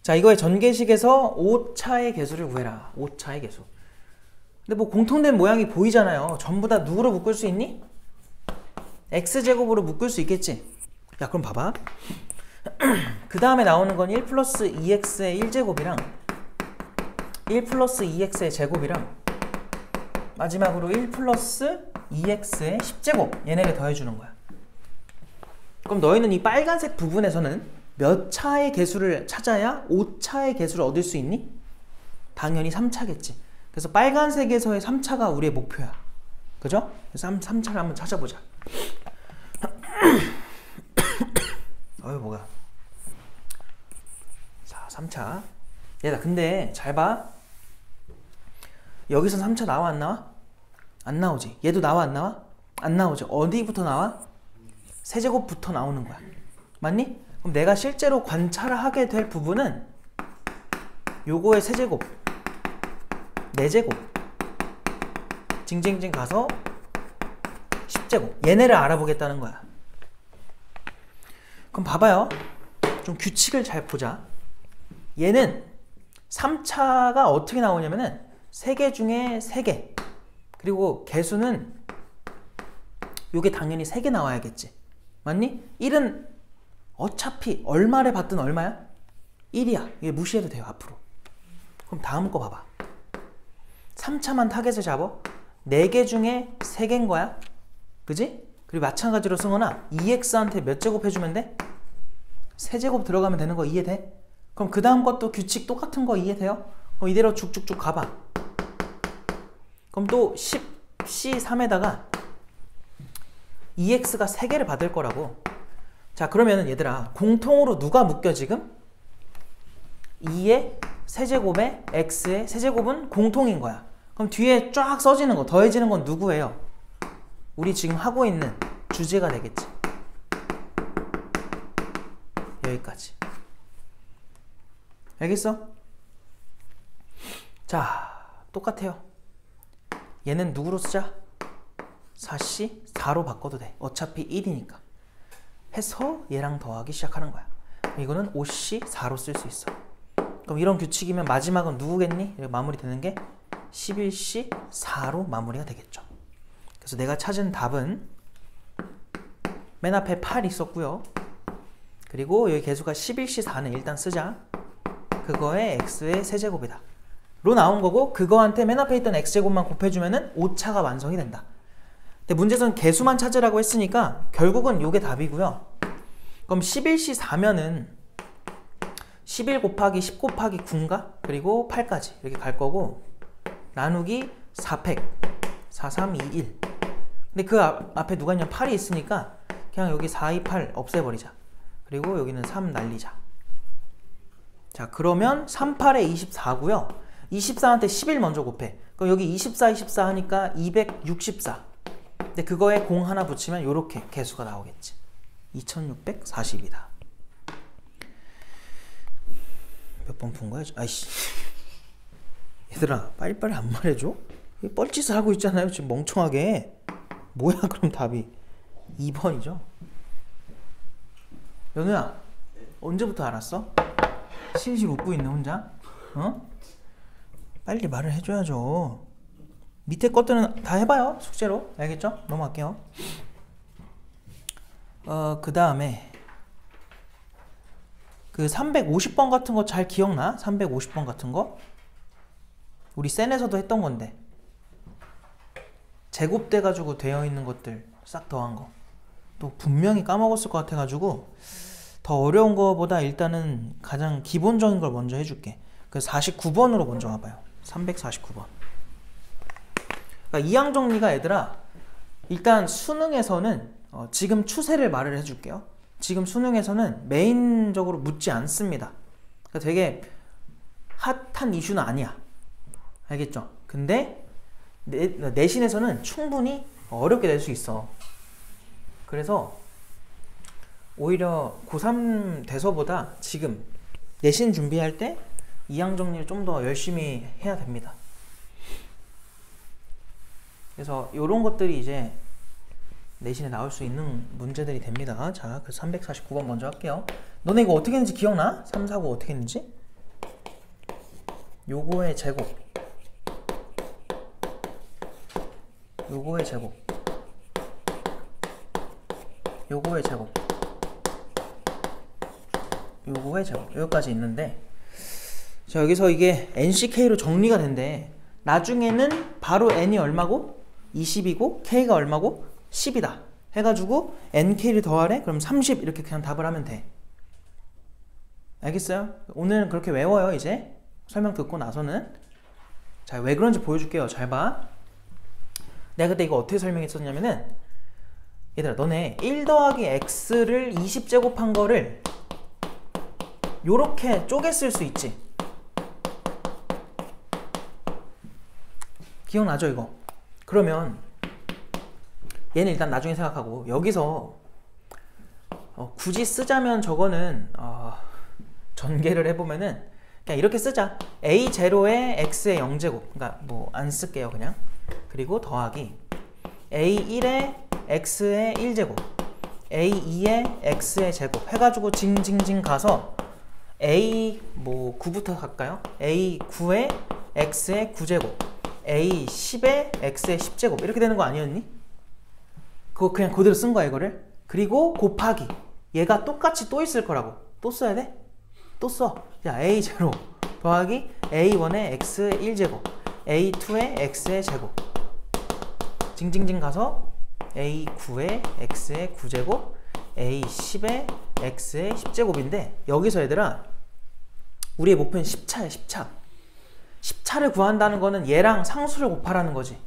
자, 이거의 전개식에서 5차의 개수를 구해라. 5차의 개수. 근데 뭐 공통된 모양이 보이잖아요. 전부 다 누구로 묶을 수 있니? x제곱으로 묶을 수 있겠지? 야, 그럼 봐봐. 그 다음에 나오는 건 1 플러스 2x의 1제곱이랑 1 플러스 2x의 제곱이랑 마지막으로 1 플러스 2x의 10제곱. 얘네를 더해주는 거야. 그럼 너희는 이 빨간색 부분에서는 몇 차의 개수를 찾아야 5차의 개수를 얻을 수 있니? 당연히 3차겠지. 그래서 빨간색에서의 3차가 우리의 목표야. 그죠? 그래서 3차를 한번 찾아보자. 어휴, 뭐가. 자, 3차. 얘들아, 근데 잘 봐. 여기서 3차 나와 안 나와? 안 나오지. 얘도 나와 안 나와? 안 나오지. 어디부터 나와? 세제곱부터 나오는 거야. 맞니? 그럼 내가 실제로 관찰을 하게 될 부분은 요거의 세제곱, 4제곱, 징징징 가서 10제곱. 얘네를 알아보겠다는 거야. 그럼 봐봐요. 좀 규칙을 잘 보자. 얘는 3차가 어떻게 나오냐면은 3개 중에 3개. 그리고 개수는 요게 당연히 3개 나와야겠지. 맞니? 1은 어차피 얼마를 받든 얼마야? 1이야. 이게 무시해도 돼요, 앞으로. 그럼 다음 거 봐봐. 3차만 타겟을 잡어. 4개 중에 3개인 거야. 그지? 그리고 마찬가지로 승원아, 2x한테 몇 제곱 해주면 돼? 세제곱 들어가면 되는 거 이해돼? 그럼 그 다음 것도 규칙 똑같은 거 이해돼요? 이대로 쭉쭉쭉 가봐. 그럼 또 10 C3에다가 EX가 3개를 받을 거라고. 자, 그러면은 얘들아, 공통으로 누가 묶여 지금? 2의 세제곱에 X의 세제곱은 공통인 거야. 그럼 뒤에 쫙 써지는 거, 더해지는 건 누구예요? 우리 지금 하고 있는 주제가 되겠지. 여기까지. 알겠어? 자, 똑같아요. 얘는 누구로 쓰자? 4C 4로 바꿔도 돼. 어차피 1이니까. 해서 얘랑 더하기 시작하는 거야. 이거는 5C 4로 쓸 수 있어. 그럼 이런 규칙이면 마지막은 누구겠니? 이렇게 마무리되는 게 11C 4로 마무리가 되겠죠. 그래서 내가 찾은 답은 맨 앞에 8 있었고요. 그리고 여기 개수가 11C 4는 일단 쓰자. 그거에 X의 세제곱이다. 로 나온 거고, 그거한테 맨 앞에 있던 X제곱만 곱해주면은 5차가 완성이 된다. 근데 문제에서는 개수만 찾으라고 했으니까 결국은 요게 답이고요. 그럼 11C 4면은 11 곱하기 10 곱하기 9인가? 그리고 8까지 이렇게 갈 거고, 나누기 4팩 4, 3, 2, 1. 근데 그 앞에 누가 있냐면 8이 있으니까 그냥 여기 4, 2, 8 없애버리자. 그리고 여기는 3 날리자. 자, 그러면 3, 8에 24고요. 24한테 11 먼저 곱해. 그럼 여기 24, 24 하니까 264. 근데 그거에 0 하나 붙이면 요렇게 개수가 나오겠지. 2640이다. 몇 번 푼 거야? 아이씨. 얘들아, 빨리빨리 안 말해줘? 뻘짓을 하고 있잖아요, 지금 멍청하게. 뭐야, 그럼 답이 2번이죠? 연우야, 언제부터 알았어? 실실 웃고 있네, 혼자? 어? 빨리 말을 해줘야죠. 밑에 것들은 다 해봐요, 숙제로. 알겠죠? 넘어갈게요. 그 다음에 그 350번 같은 거 잘 기억나? 350번 같은 거? 우리 센에서도 했던 건데, 제곱돼가지고 되어 있는 것들 싹 더한 거. 또 분명히 까먹었을 것 같아가지고 더 어려운 거보다 일단은 가장 기본적인 걸 먼저 해줄게. 그 49번으로 먼저 와봐요. 349번. 그러니까 이항 정리가, 얘들아, 일단 수능에서는 지금 추세를 말을 해줄게요. 지금 수능에서는 메인적으로 묻지 않습니다. 그러니까 되게 핫한 이슈는 아니야. 알겠죠? 근데 내신에서는 충분히 어렵게 낼 수 있어. 그래서 오히려 고3 돼서보다 지금 내신 준비할 때 이항 정리를 좀 더 열심히 해야 됩니다. 그래서 이런 것들이 이제 내신에 나올 수 있는 문제들이 됩니다. 자, 그래서 349번 먼저 할게요. 너네 이거 어떻게 했는지 기억나? 3, 4, 9 어떻게 했는지? 요거의 제곱, 요거의 제곱, 요거의 제곱, 요거의 제곱, 여기까지 있는데, 자, 여기서 이게 NCK로 정리가 된대. 나중에는 바로 N이 얼마고? 20이고 K가 얼마고? 10이다 해가지고 NK를 더하래? 그럼 30 이렇게 그냥 답을 하면 돼. 알겠어요? 오늘은 그렇게 외워요. 이제 설명 듣고 나서는. 자, 왜 그런지 보여줄게요. 잘 봐. 내가 그때 이거 어떻게 설명했었냐면은, 얘들아, 너네 1 더하기 X를 20제곱한 거를 요렇게 쪼개 쓸 수 있지. 기억나죠, 이거? 그러면 얘는 일단 나중에 생각하고, 여기서 굳이 쓰자면 저거는 전개를 해보면은 그냥 이렇게 쓰자. A0에 X의 0제곱, 그러니까 뭐 안 쓸게요, 그냥. 그리고 더하기 A1에 X의 1제곱, A2에 X의 제곱 해가지고 징징징 가서 A 뭐 9부터 갈까요? A9에 X의 9제곱, A10에 X의 10제곱 이렇게 되는 거 아니었니? 그거 그냥 그대로 쓴 거야, 이거를. 그리고 곱하기, 얘가 똑같이 또 있을 거라고. 또 써야 돼? 또 써. 자, A0 더하기 A1의 X의 1제곱, A2의 X의 제곱, 징징징 가서 A9의 X의 9제곱, A10의 X의 10제곱인데, 여기서 얘들아, 우리의 목표는 10차야, 10차. 10차를 구한다는 거는 얘랑 상수를 곱하라는 거지.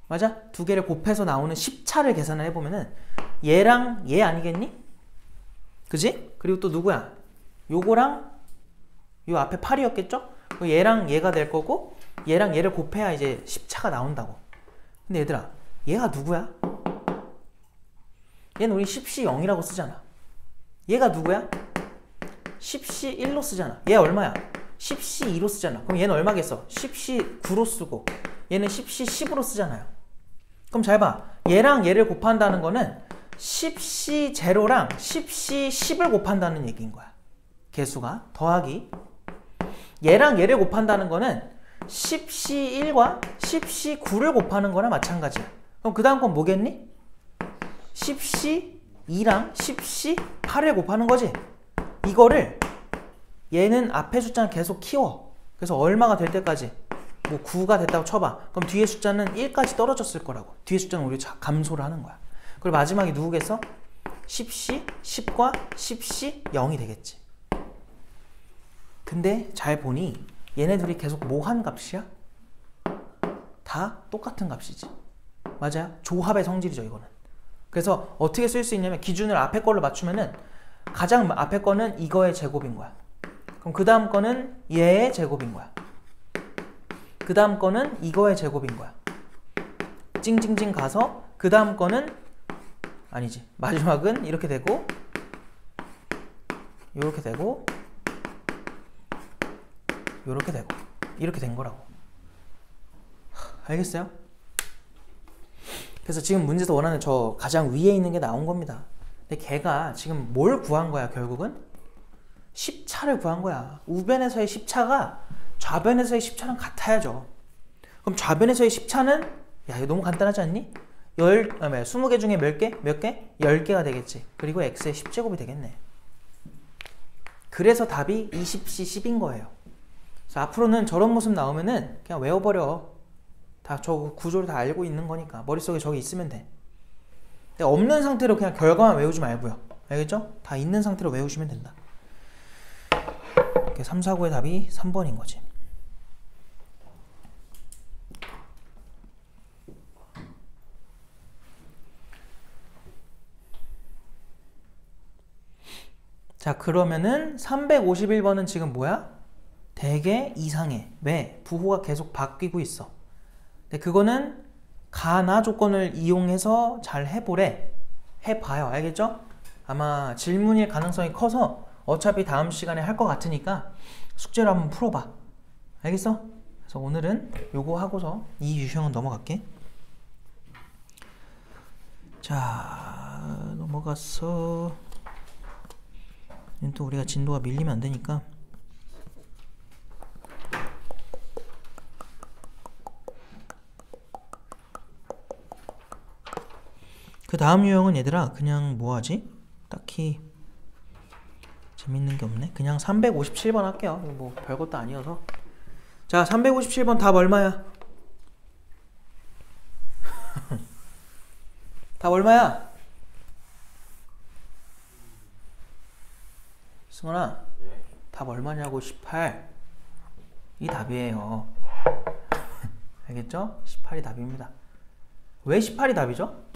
맞아? 두 개를 곱해서 나오는 10차를 계산을 해보면은 얘랑 얘 아니겠니? 그지? 그리고 또 누구야? 요거랑 요 앞에 8이었겠죠? 얘랑 얘가 될 거고 얘랑 얘를 곱해야 이제 10차가 나온다고. 근데 얘들아, 얘가 누구야? 얘는 우리 10시 0이라고 쓰잖아. 얘가 누구야? 10시 1로 쓰잖아. 얘 얼마야? 10시 2로 쓰잖아. 그럼 얘는 얼마겠어? 10시 9로 쓰고 얘는 10시 10으로 쓰잖아요. 그럼 잘 봐. 얘랑 얘를 곱한다는 거는 10시 0랑 10시 10을 곱한다는 얘기인 거야. 개수가 더하기 얘랑 얘를 곱한다는 거는 10시 1과 10시 9를 곱하는 거나 마찬가지야. 그럼 그 다음 건 뭐겠니? 10시 2랑 10시 8을 곱하는 거지. 이거를 얘는 앞에 숫자는 계속 키워. 그래서 얼마가 될 때까지 뭐 9가 됐다고 쳐봐. 그럼 뒤에 숫자는 1까지 떨어졌을 거라고. 뒤에 숫자는 우리 감소를 하는 거야. 그리고 마지막에 누구겠어? 10시 10과 10시 0이 되겠지. 근데 잘 보니 얘네들이 계속 뭐 한 값이야? 다 똑같은 값이지. 맞아요? 조합의 성질이죠, 이거는. 그래서 어떻게 쓸 수 있냐면 기준을 앞에 걸로 맞추면은 가장 앞에 거는 이거의 제곱인 거야. 그럼 그 다음 거는 얘의 제곱인 거야. 그 다음 거는 이거의 제곱인 거야. 찡찡찡 가서 그 다음 거는 아니지. 마지막은 이렇게 되고 이렇게 되고 이렇게 되고 이렇게 된 거라고. 알겠어요? 그래서 지금 문제에서 원하는 저 가장 위에 있는 게 나온 겁니다. 근데 걔가 지금 뭘 구한 거야 결국은? 10차를 구한 거야. 우변에서의 10차가 좌변에서의 10차랑 같아야죠. 그럼 좌변에서의 10차는 야 이거 너무 간단하지 않니? 20개 중에 몇 개? 몇 개? 10개가 되겠지. 그리고 x의 10제곱이 되겠네. 그래서 답이 20c 10인 거예요. 그래서 앞으로는 저런 모습 나오면은 그냥 외워버려. 다 저 구조를 다 알고 있는 거니까 머릿속에 저기 있으면 돼. 근데 없는 상태로 그냥 결과만 외우지 말고요. 알겠죠? 다 있는 상태로 외우시면 된다. 3, 4, 9의 답이 3번인 거지. 자 그러면은 351번은 지금 뭐야? 대개 이상해. 왜? 부호가 계속 바뀌고 있어. 근데 그거는 가나 조건을 이용해서 잘 해보래. 해봐요. 알겠죠? 아마 질문일 가능성이 커서 어차피 다음 시간에 할 것 같으니까 숙제로 한번 풀어봐. 알겠어? 그래서 오늘은 요거 하고서 이 유형은 넘어갈게. 자 넘어갔어. 또 우리가 진도가 밀리면 안 되니까. 그 다음 유형은 얘들아 그냥 뭐하지? 딱히 재밌는 게 없네. 그냥 357번 할게요. 뭐 별것도 아니어서. 자 357번 답 얼마야? 답 얼마야? 승원아
네.
답 얼마냐고. 18. 이 답이에요. 알겠죠? 18이 답입니다. 왜 18이 답이죠?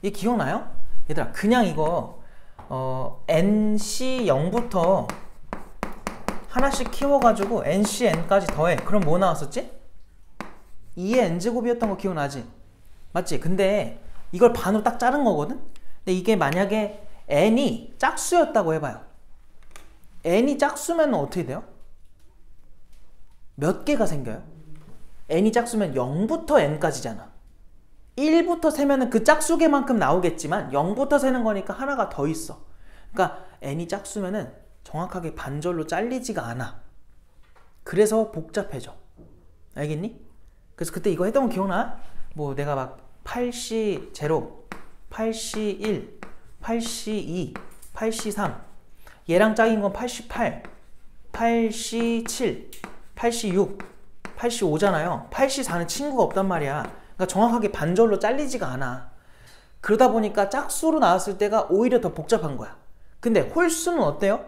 이 기억나요? 얘들아 그냥 이거 NC 0부터 하나씩 키워가지고 NC N까지 더해. 그럼 뭐 나왔었지? 2의 N제곱이었던 거 기억나지? 맞지? 근데 이걸 반으로 딱 자른 거거든? 근데 이게 만약에 N이 짝수였다고 해봐요. N이 짝수면 어떻게 돼요? 몇 개가 생겨요? N이 짝수면 0부터 N까지잖아. 1부터 세면은 그 짝수개만큼 나오겠지만 0부터 세는 거니까 하나가 더 있어. 그러니까 n이 짝수면은 정확하게 반절로 잘리지가 않아. 그래서 복잡해져. 알겠니? 그래서 그때 이거 했던 거 기억나? 뭐 내가 막 8C 0, 8C 1, 8C 2, 8C 3 얘랑 짝인 건 88, 8C 7, 8C 6, 8C 5잖아요. 8C 4는 친구가 없단 말이야. 그러니까 정확하게 반절로 잘리지가 않아. 그러다 보니까 짝수로 나왔을 때가 오히려 더 복잡한 거야. 근데 홀수는 어때요?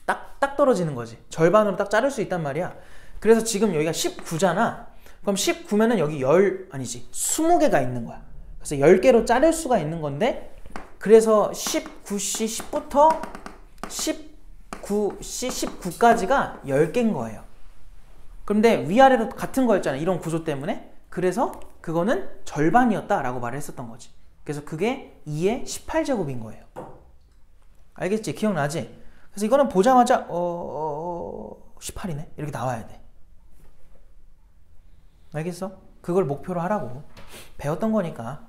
딱 떨어지는 거지. 절반으로 딱 자를 수 있단 말이야. 그래서 지금 여기가 19잖아. 그럼 19면은 여기 20개가 있는 거야. 그래서 10개로 자를 수가 있는 건데, 그래서 19C 10부터 19C 19까지가 10개인 거예요. 그런데 위아래로 같은 거였잖아, 이런 구조 때문에. 그래서 그거는 절반이었다라고 말을 했었던 거지. 그래서 그게 2의 18제곱인 거예요. 알겠지? 기억나지? 그래서 이거는 보자마자 18이네? 이렇게 나와야 돼. 알겠어? 그걸 목표로 하라고. 배웠던 거니까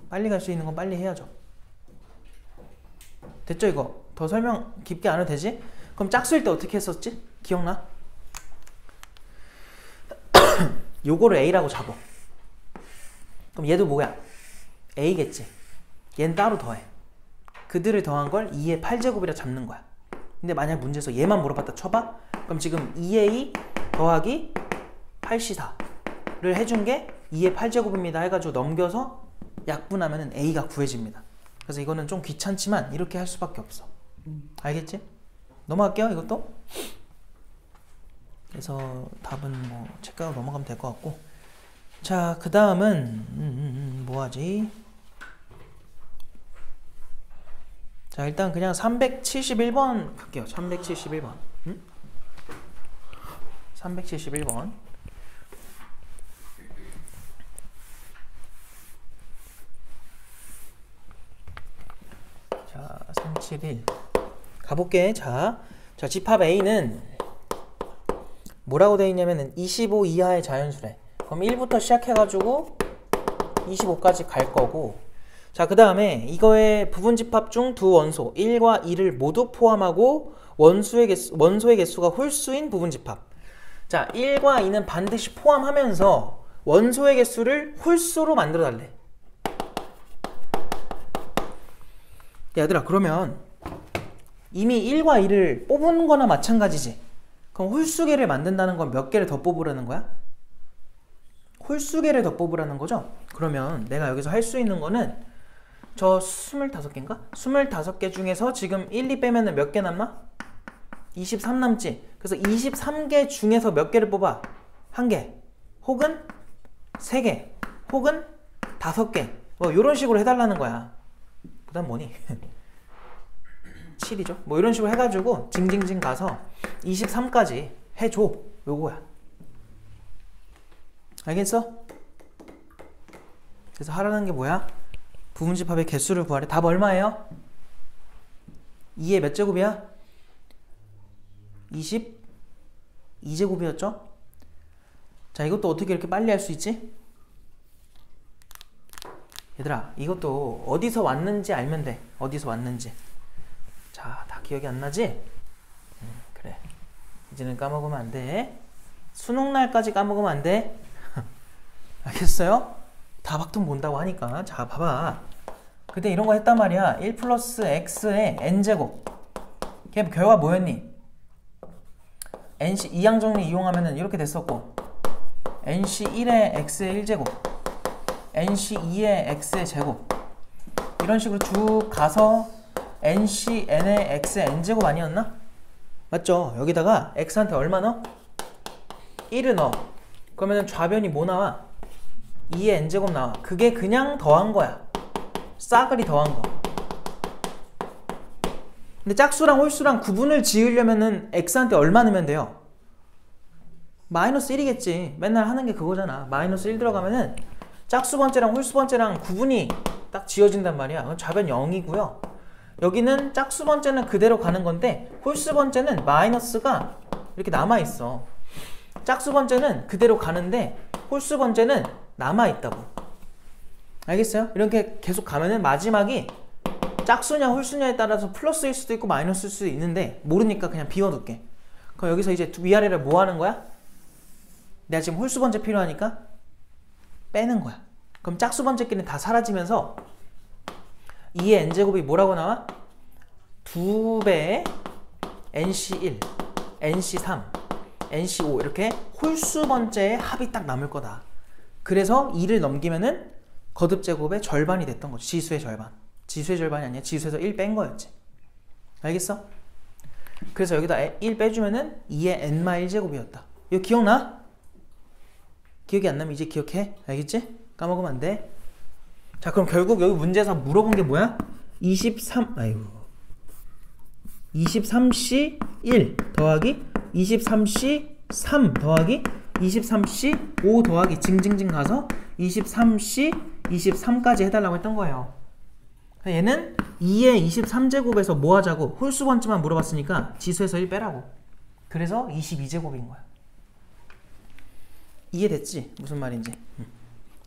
빨리 갈 수 있는 건 빨리 해야죠. 됐죠? 이거 더 설명 깊게 안 해도 되지? 그럼 짝수일 때 어떻게 했었지? 기억나? 요거를 A라고 잡어. 그럼 얘도 뭐야? A겠지. 얘는 따로 더해. 그들을 더한 걸 2의 8제곱이라 잡는 거야. 근데 만약 문제에서 얘만 물어봤다 쳐봐. 그럼 지금 2A 더하기 8C4를 해준 게 2의 8제곱입니다 해가지고 넘겨서 약분하면 A가 구해집니다. 그래서 이거는 좀 귀찮지만 이렇게 할 수밖에 없어. 알겠지? 넘어갈게요, 이것도. 그래서 답은 뭐 체크하고 넘어가면 될 것 같고. 자, 그 다음은 뭐하지? 자, 일단 그냥 371번 갈게요. 371번. 371번. 자, 371 가볼게. 자, 집합 A는 뭐라고 되어 있냐면은 25 이하의 자연수래. 그럼 1부터 시작해가지고 25까지 갈 거고. 자, 그 다음에 이거의 부분집합 중 두 원소 1과 2를 모두 포함하고 원소의 개수가 홀수인 부분집합. 자, 1과 2는 반드시 포함하면서 원소의 개수를 홀수로 만들어 달래. 얘들아, 그러면 이미 1과 2를 뽑은 거나 마찬가지지. 그럼 홀수계를 만든다는 건 몇 개를 더 뽑으라는 거야? 홀수계를 더 뽑으라는 거죠? 그러면 내가 여기서 할 수 있는 거는 저 25개인가? 25개 중에서 지금 1, 2 빼면 몇 개 남나? 23 남지? 그래서 23개 중에서 몇 개를 뽑아? 1개 혹은 3개 혹은 5개 뭐 이런 식으로 해달라는 거야. 그 다음 뭐니? 7이죠? 뭐 이런 식으로 해가지고 징징징 가서 23까지 해줘. 요거야. 알겠어? 그래서 하라는 게 뭐야? 부분집합의 개수를 구하래. 답 얼마예요? 2의 몇 제곱이야? 22제곱이었죠? 자, 이것도 어떻게 이렇게 빨리 할 수 있지? 얘들아, 이것도 어디서 왔는지 알면 돼. 어디서 왔는지. 자, 다 기억이 안 나지? 그래. 이제는 까먹으면 안 돼. 수능날까지 까먹으면 안 돼. 알겠어요? 다박통 본다고 하니까. 자, 봐봐. 그때 이런 거 했단 말이야. 1 플러스 x의 n제곱. 걔 결과 뭐였니? nc 이항정리 이용하면은 이렇게 됐었고, nc1의 x의 1제곱, nc2의 x의 제곱, 이런 식으로 쭉 가서 ncn의 x의 n제곱 아니었나? 맞죠? 여기다가 x한테 얼마 넣어? 1을 넣어. 그러면은 좌변이 뭐 나와? 2의 n제곱 나와. 그게 그냥 더한 거야. 싸그리 더한 거. 근데 짝수랑 홀수랑 구분을 지으려면은 x한테 얼마 넣으면 돼요? 마이너스 1이겠지. 맨날 하는 게 그거잖아. 마이너스 1 들어가면은 짝수 번째랑 홀수 번째랑 구분이 딱 지어진단 말이야. 그럼 좌변 0이고요. 여기는 짝수 번째는 그대로 가는 건데 홀수 번째는 마이너스가 이렇게 남아있어. 짝수 번째는 그대로 가는데 홀수 번째는 남아있다고. 알겠어요? 이렇게 계속 가면은 마지막이 짝수냐 홀수냐에 따라서 플러스일 수도 있고 마이너스일 수도 있는데 모르니까 그냥 비워둘게. 그럼 여기서 이제 위아래를 뭐 하는 거야? 내가 지금 홀수 번째 필요하니까 빼는 거야. 그럼 짝수 번째끼리는 다 사라지면서 2의 n제곱이 뭐라고 나와? 2배의 nc1, nc3, nc5 이렇게 홀수 번째의 합이 딱 남을 거다. 그래서 2를 넘기면은 거듭제곱의 절반이 됐던 거지. 지수의 절반. 지수의 절반이 아니야. 지수에서 1 뺀 거였지. 알겠어? 그래서 여기다 1 빼주면은 2의 n-1제곱이었다. 이거 기억나? 기억이 안 나면 이제 기억해. 알겠지? 까먹으면 안 돼. 자, 그럼 결국 여기 문제에서 물어본 게 뭐야? 23C 1 더하기 23C 3 더하기 23C 5 더하기 징징징 가서 23C 23까지 해달라고 했던 거예요. 얘는 2의 23제곱에서 뭐 하자고? 홀수 번째만 물어봤으니까 지수에서 1 빼라고. 그래서 22제곱인 거야. 이해됐지? 무슨 말인지.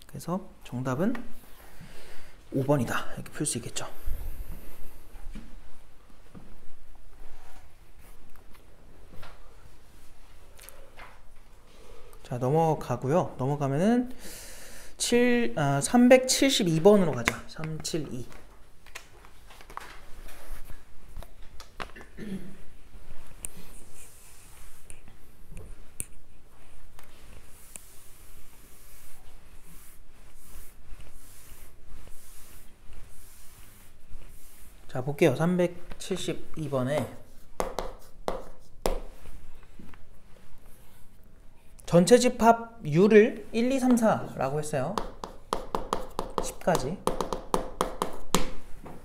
그래서 정답은 5번이다. 이렇게 풀 수 있겠죠. 자, 넘어가고요. 넘어가면은 372번으로 가자. 372. 자, 볼게요. 372번에 전체 집합 U를 1, 2, 3, 4라고 했어요. 10까지.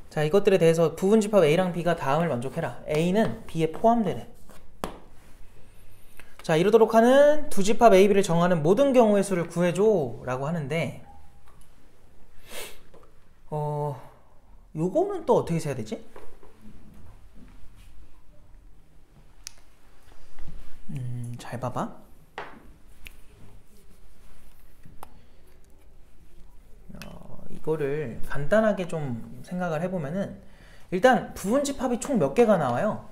자, 이것들에 대해서 부분 집합 A랑 B가 다음을 만족해라. A는 B에 포함되네. 자, 이루도록 하는 두 집합 A, B를 정하는 모든 경우의 수를 구해줘 라고 하는데 요거는 또 어떻게 세야 되지? 잘 봐봐. 이거를 간단하게 좀 생각을 해보면은 일단 부분집합이 총 몇 개가 나와요?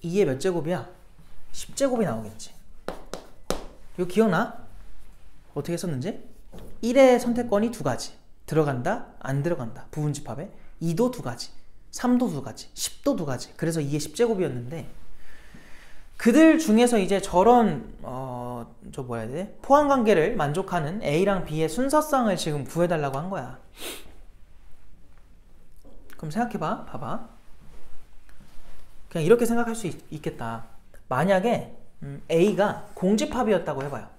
2의 몇 제곱이야? 10제곱이 나오겠지. 이거 기억나? 어떻게 썼는지? 1의 선택권이 두 가지. 들어간다, 안 들어간다. 부분집합에 2도 두 가지, 3도 두 가지, 10도 두 가지. 그래서 2의 10제곱이었는데 그들 중에서 이제 저런 저 뭐라 해야 돼? 포함관계를 만족하는 A랑 B의 순서상을 지금 구해달라고 한 거야. 그럼 생각해봐. 봐봐. 그냥 이렇게 생각할 수 있겠다. 만약에 A가 공집합이었다고 해봐요.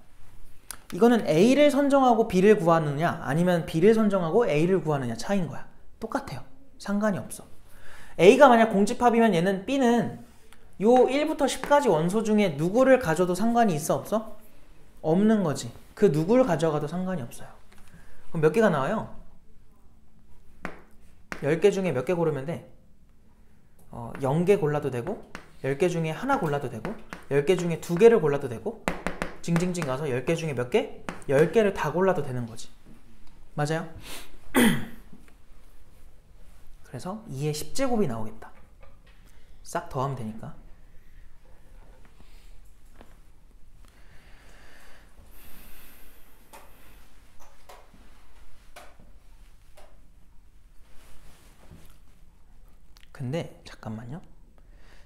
이거는 A를 선정하고 B를 구하느냐 아니면 B를 선정하고 A를 구하느냐 차이인 거야. 똑같아요. 상관이 없어. A가 만약 공집합이면 얘는 B는 요 1부터 10까지 원소 중에 누구를 가져도 상관이 있어 없어? 없는 거지. 그 누구를 가져가도 상관이 없어요. 그럼 몇 개가 나와요? 10개 중에 몇 개 고르면 돼? 0개 골라도 되고 10개 중에 하나 골라도 되고 10개 중에 2개를 골라도 되고 징징징 가서 10개 중에 몇 개? 10개를 다 골라도 되는 거지. 맞아요? 그래서 2의 10제곱이 나오겠다. 싹 더하면 되니까. 근데 잠깐만요.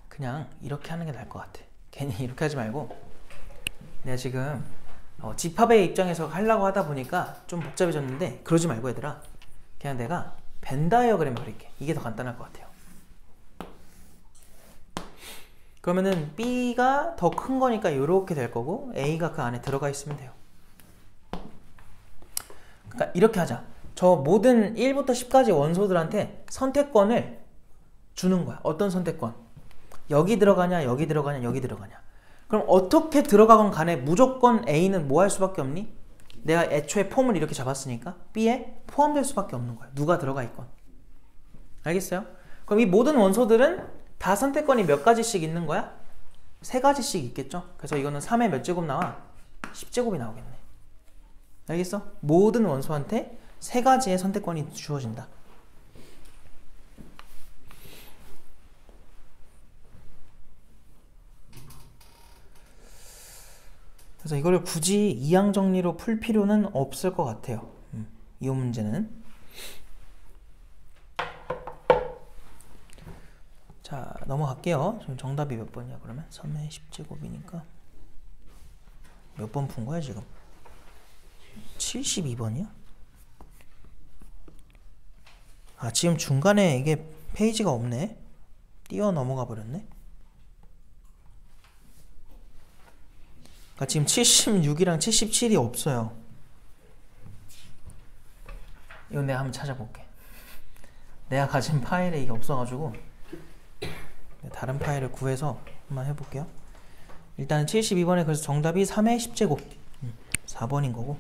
그냥 이렇게 하는 게 나을 것 같아. 괜히 이렇게 하지 말고 내가 지금 집합의 입장에서 하려고 하다 보니까 좀 복잡해졌는데 그러지 말고 얘들아 그냥 내가 벤 다이어그램 그릴게. 이게 더 간단할 것 같아요. 그러면은 B가 더 큰 거니까 이렇게 될 거고 A가 그 안에 들어가 있으면 돼요. 그러니까 이렇게 하자. 저 모든 1부터 10까지 원소들한테 선택권을 주는 거야. 어떤 선택권? 여기 들어가냐 여기 들어가냐 여기 들어가냐. 그럼 어떻게 들어가건 간에 무조건 A는 뭐 할 수밖에 없니? 내가 애초에 폼을 이렇게 잡았으니까 B에 포함될 수밖에 없는 거야. 누가 들어가 있건. 알겠어요? 그럼 이 모든 원소들은 다 선택권이 몇 가지씩 있는 거야? 3가지씩 있겠죠? 그래서 이거는 3의 몇 제곱 나와? 10제곱이 나오겠네. 알겠어? 모든 원소한테 3가지의 선택권이 주어진다. 그래서 이걸 굳이 이항 정리로 풀 필요는 없을 것 같아요. 이 문제는. 자, 넘어갈게요. 지금 정답이 몇 번이야 그러면? 3의 10제곱이니까 몇 번 푼 거야 지금? 72번이야? 아, 지금 중간에 이게 페이지가 없네. 뛰어 넘어가 버렸네. 그러니까 지금 76이랑 77이 없어요. 이건 내가 한번 찾아볼게. 내가 가진 파일에 이게 없어가지고 다른 파일을 구해서 한번 해볼게요. 일단 72번에 그래서 정답이 3의 10제곱 4번인 거고.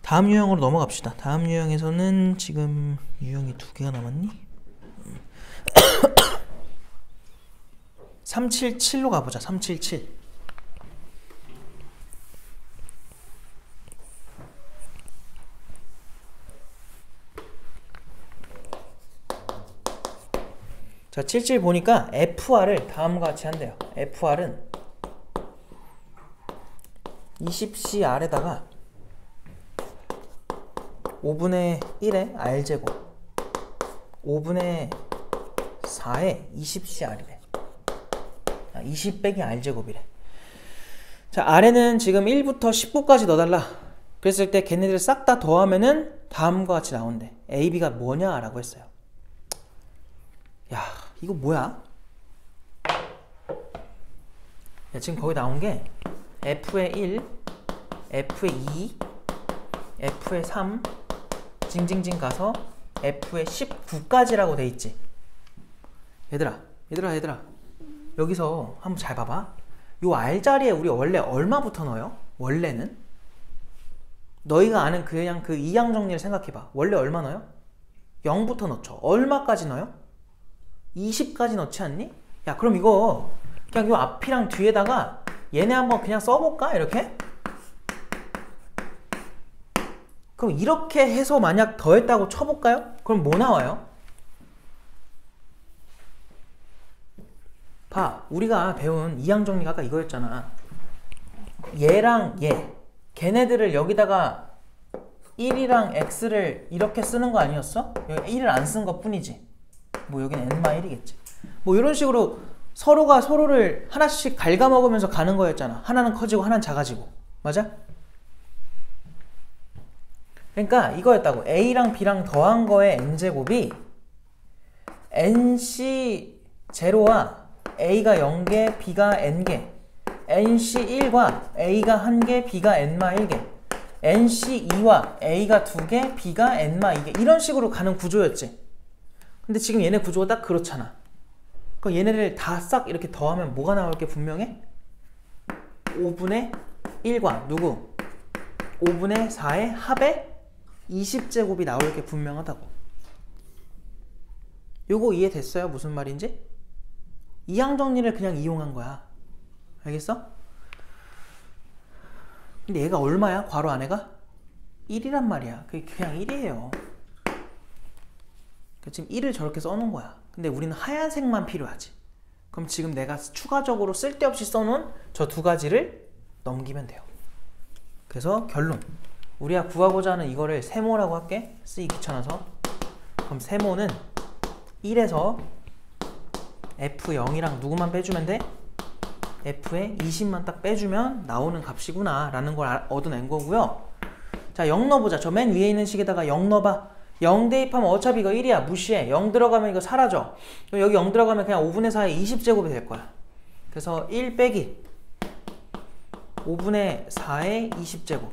다음 유형으로 넘어갑시다. 다음 유형에서는 지금 유형이 2개가 남았니? 377로 가보자. 377. 자, 77 보니까 FR을 다음과 같이 한대요. FR은 20CR에다가 5분의 1의 R제곱 5분의 4의 20CR이래. 20 빼기 R제곱이래. 자, R에는 지금 1부터 19까지 넣어달라. 그랬을 때 걔네들 싹 다 더하면은 다음과 같이 나온대. A, B가 뭐냐? 라고 했어요. 야, 이거 뭐야? 야, 지금 거기 나온 게 F의 1, F의 2, F의 3 징징징 가서 F의 19까지라고 돼 있지. 얘들아 여기서 한번 잘 봐봐. 요 R자리에 우리 원래 얼마부터 넣어요? 원래는 너희가 아는 그냥 그 이항 정리를 생각해봐. 원래 얼마 넣어요? 0부터 넣죠. 얼마까지 넣어요? 20까지 넣지 않니? 야, 그럼 이거 그냥 요 앞이랑 뒤에다가 얘네 한번 그냥 써볼까? 이렇게? 그럼 이렇게 해서 만약 더했다고 쳐볼까요? 그럼 뭐 나와요? 봐, 우리가 배운 이항 정리가 아까 이거였잖아. 얘랑 얘, 걔네들을 여기다가 1이랑 x를 이렇게 쓰는 거 아니었어? 여기 1을 안 쓴 것 뿐이지. 뭐 여기는 n-1이겠지. 뭐 이런 식으로 서로가 서로를 하나씩 갉아먹으면서 가는 거였잖아. 하나는 커지고 하나는 작아지고. 맞아? 그러니까 이거였다고. A랑 B랑 더한 거의 n제곱이 nc0와 A가 0개, B가 n개, nc1과 A가 1개, B가 n-1개, nc2와 A가 2개, B가 n-2개 이런 식으로 가는 구조였지. 근데 지금 얘네 구조가 딱 그렇잖아. 그럼 얘네를 다 싹 이렇게 더하면 뭐가 나올 게 분명해? 5분의 1과 누구? 5분의 4의 합의 20제곱이 나올 게 분명하다고. 요거 이해됐어요? 무슨 말인지? 이항 정리를 그냥 이용한 거야. 알겠어? 근데 얘가 얼마야? 괄호 안에가? 1이란 말이야. 그게 그냥 1이에요. 지금 1을 저렇게 써놓은 거야. 근데 우리는 하얀색만 필요하지. 그럼 지금 내가 추가적으로 쓸데없이 써놓은 저 두 가지를 넘기면 돼요. 그래서 결론. 우리가 구하고자 하는 이거를 세모라고 할게. 쓰기 귀찮아서. 그럼 세모는 1에서 F0이랑 누구만 빼주면 돼? F에 20만 딱 빼주면 나오는 값이구나 라는 걸 얻어낸 거고요. 자, 0 넣어보자. 저 맨 위에 있는 식에다가 0 넣어봐. 0 대입하면 어차피 이거 1이야. 무시해. 0 들어가면 이거 사라져. 여기 0 들어가면 그냥 5분의 4의 20제곱이 될 거야. 그래서 1 빼기 5분의 4의 20제곱.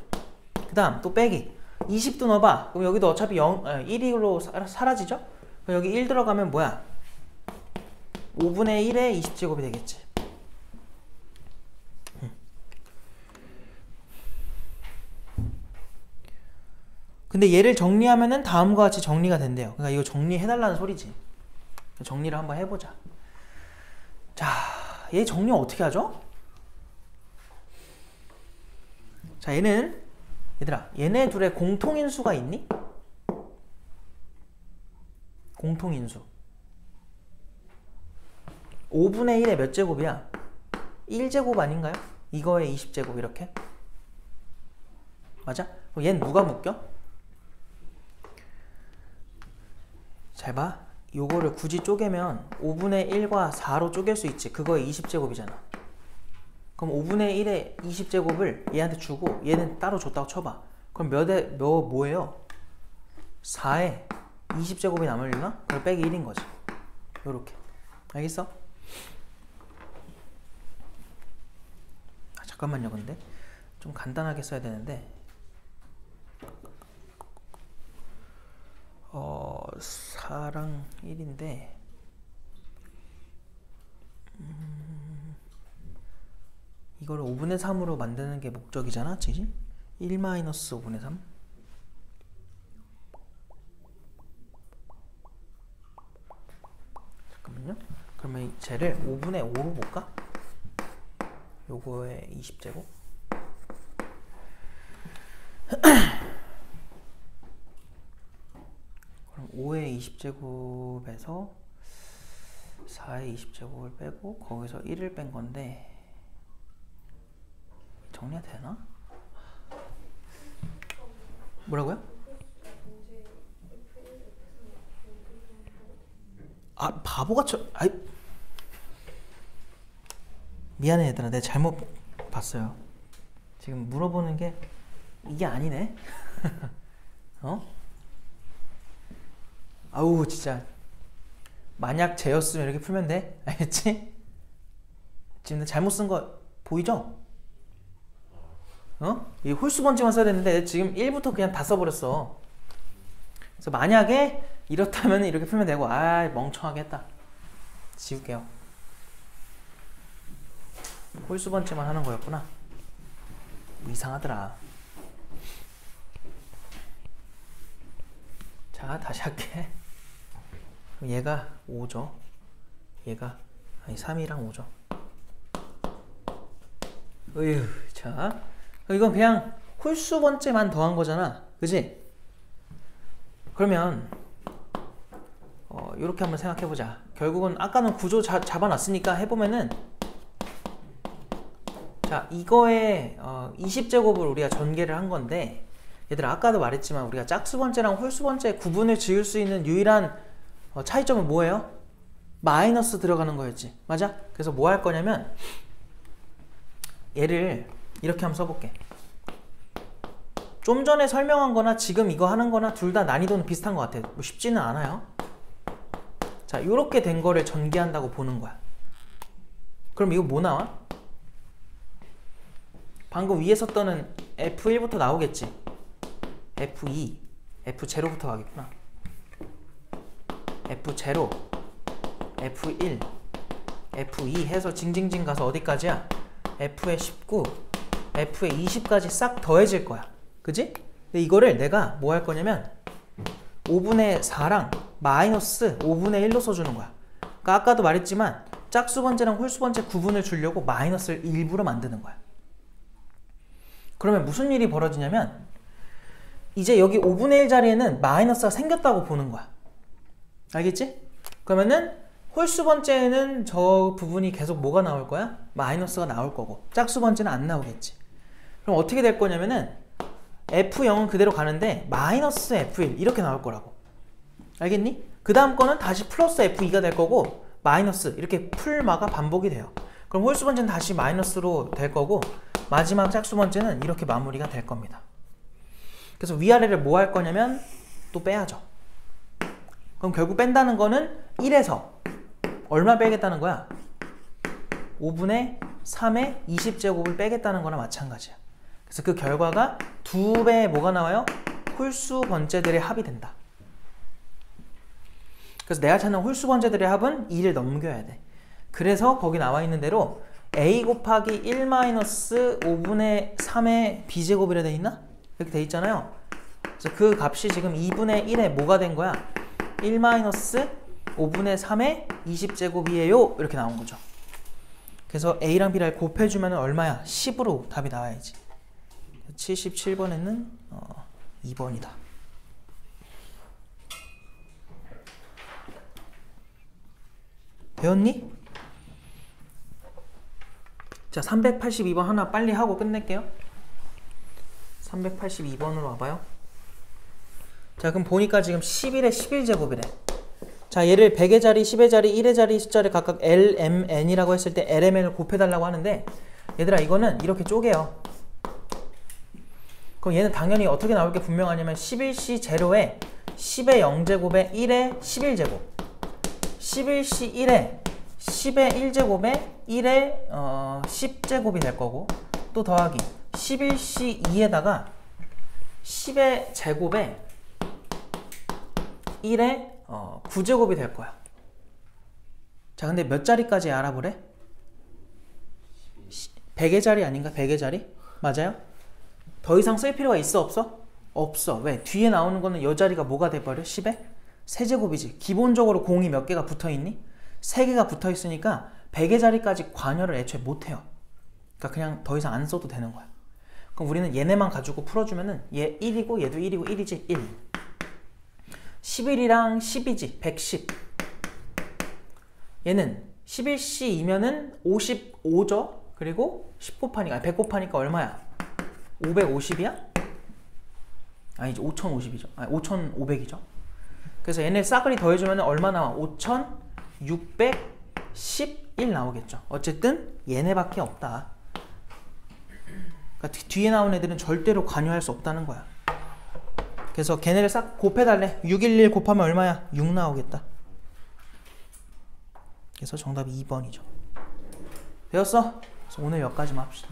그 다음 또 빼기 20도 넣어봐. 그럼 여기도 어차피 1로 사라지죠? 그럼 여기 1 들어가면 뭐야? 5분의 1의 20제곱이 되겠지. 근데 얘를 정리하면은 다음과 같이 정리가 된대요. 그러니까 이거 정리해달라는 소리지. 정리를 한번 해보자. 자, 얘 정리 어떻게 하죠? 자, 얘들아, 얘네 둘의 공통인수가 있니? 공통인수. 5분의 1의 몇 제곱이야? 1제곱 아닌가요? 이거의 20제곱 이렇게? 맞아? 그럼 얘는 누가 묶여? 잘 봐. 요거를 굳이 쪼개면 5분의 1과 4로 쪼갤 수 있지. 그거의 20제곱이잖아. 그럼 5분의 1의 20제곱을 얘한테 주고 얘는 따로 줬다고 쳐봐. 그럼 뭐예요? 4에 20제곱이 남으려나? 그걸 빼기 1인 거지. 요렇게. 알겠어? 잠깐만요. 근데 좀 간단하게 써야 되는데 4랑 1인데 이거를 5분의 3으로 만드는 게 목적이잖아, 그치? 1-5분의 3. 잠깐만요. 그러면 쟤를 5분의 5로 볼까? 요거의 20제곱. 그럼 5의 20제곱에서 4의 20제곱을 빼고 거기서 1을 뺀 건데 정리가 되나? 뭐라고요? 아, 바보같이. 아이, 미안해 얘들아, 내가 잘못 봤어요. 지금 물어보는 게 이게 아니네. 어? 아우 진짜. 만약 쟤였으면 이렇게 풀면 돼. 알겠지? 지금 잘못 쓴 거 보이죠? 어? 이 홀수 번째만 써야 되는데 지금 1부터 그냥 다 써버렸어. 그래서 만약에 이렇다면 이렇게 풀면 되고, 아 멍청하게 했다. 지울게요. 홀수 번째만 하는 거였구나. 이상하더라. 자, 다시 할게. 그럼 얘가 5죠. 얘가 3이랑 5죠. 으휴, 자, 이건 그냥 홀수 번째만 더한 거잖아, 그지? 그러면 이렇게 한번 생각해 보자. 결국은 아까는 구조 잡아놨으니까 해보면은, 자, 이거에 20제곱을 우리가 전개를 한 건데, 얘들아 아까도 말했지만 우리가 짝수 번째랑 홀수 번째 구분을 지을 수 있는 유일한 차이점은 뭐예요? 마이너스 들어가는 거였지, 맞아? 그래서 뭐 할 거냐면 얘를 이렇게 한번 써볼게. 좀 전에 설명한 거나 지금 이거 하는 거나 둘 다 난이도는 비슷한 것 같아. 뭐 쉽지는 않아요. 자, 이렇게 된 거를 전개한다고 보는 거야. 그럼 이거 뭐 나와? 방금 위에 썼던 F1부터 나오겠지. F2, F0부터 가겠구나. F0, F1, F2 해서 징징징 가서 어디까지야? F의 19, F의 20까지 싹 더해질 거야. 그지? 근데 이거를 내가 뭐 할 거냐면 5분의 4랑 마이너스 5분의 1로 써주는 거야. 그러니까 아까도 말했지만 짝수 번째랑 홀수 번째 구분을 주려고 마이너스를 일부러 만드는 거야. 그러면 무슨 일이 벌어지냐면 이제 여기 5분의 1 자리에는 마이너스가 생겼다고 보는 거야. 알겠지? 그러면은 홀수 번째는 저 부분이 계속 뭐가 나올 거야? 마이너스가 나올 거고, 짝수 번째는 안 나오겠지. 그럼 어떻게 될 거냐면은 F0은 그대로 가는데 마이너스 F1 이렇게 나올 거라고. 알겠니? 그 다음 거는 다시 플러스 F2가 될 거고, 마이너스 이렇게 풀마가 반복이 돼요. 그럼 홀수 번째는 다시 마이너스로 될 거고, 마지막 짝수 번째는 이렇게 마무리가 될 겁니다. 그래서 위아래를 뭐 할 거냐면 또 빼야죠. 그럼 결국 뺀다는 거는 1에서 얼마 빼겠다는 거야? 5분의 3의 20제곱을 빼겠다는 거나 마찬가지야. 그래서 그 결과가 2배의 뭐가 나와요? 홀수 번째들의 합이 된다. 그래서 내가 찾는 홀수 번째들의 합은 2를 넘겨야 돼. 그래서 거기 나와 있는 대로 a 곱하기 1-5분의 3의 b제곱이라 돼 있나? 이렇게 돼 있잖아요. 그래서 그 값이 지금 2분의 1에 뭐가 된 거야? 1-5분의 3의 20제곱이에요. 이렇게 나온 거죠. 그래서 a랑 b를 곱해주면 얼마야? 10으로 답이 나와야지. 77번에는 2번이다. 배웠니? 자, 382번 하나 빨리 하고 끝낼게요. 382번으로 와봐요. 자, 그럼 보니까 지금 11에 11제곱이래. 자, 얘를 100의 자리, 10의 자리, 1의 자리 숫자를 각각 L, M, N이라고 했을 때 LMN을 곱해달라고 하는데, 얘들아 이거는 이렇게 쪼개요. 그럼 얘는 당연히 어떻게 나올 게 분명하냐면 11C 제로에 10의 0제곱에 1의 11제곱, 11C 1에 10의 1제곱에 1의 10제곱이 될 거고, 또 더하기 11C2에다가 10의 제곱에 1의 9제곱이 될 거야. 자, 근데 몇 자리까지 알아보래? 100의 자리 아닌가? 100의 자리? 맞아요? 더 이상 쓸 필요가 있어 없어? 없어. 왜? 뒤에 나오는 거는 이 자리가 뭐가 돼버려? 10의 세제곱이지. 기본적으로 공이 몇 개가 붙어있니? 3개가 붙어있으니까 100의 자리까지 관여를 애초에 못해요. 그러니까 그냥 더 이상 안 써도 되는 거야. 그럼 우리는 얘네만 가지고 풀어주면은 얘 1이고 얘도 1이고 1이지. 1 11이랑 10이지. 110. 얘는 11C이면은 55죠. 그리고 10 곱하니까 100 곱하니까 얼마야? 550이야? 아니지, 5050이죠. 아니 5500이죠. 그래서 얘네 싸그리 더해주면 얼마 나와? 5611 나오겠죠. 어쨌든 얘네밖에 없다. 그러니까 뒤에 나온 애들은 절대로 관여할 수 없다는 거야. 그래서 걔네를 싹 곱해달래. 611 곱하면 얼마야? 6 나오겠다. 그래서 정답이 2번이죠. 되었어? 그래서 오늘 여기까지만 합시다.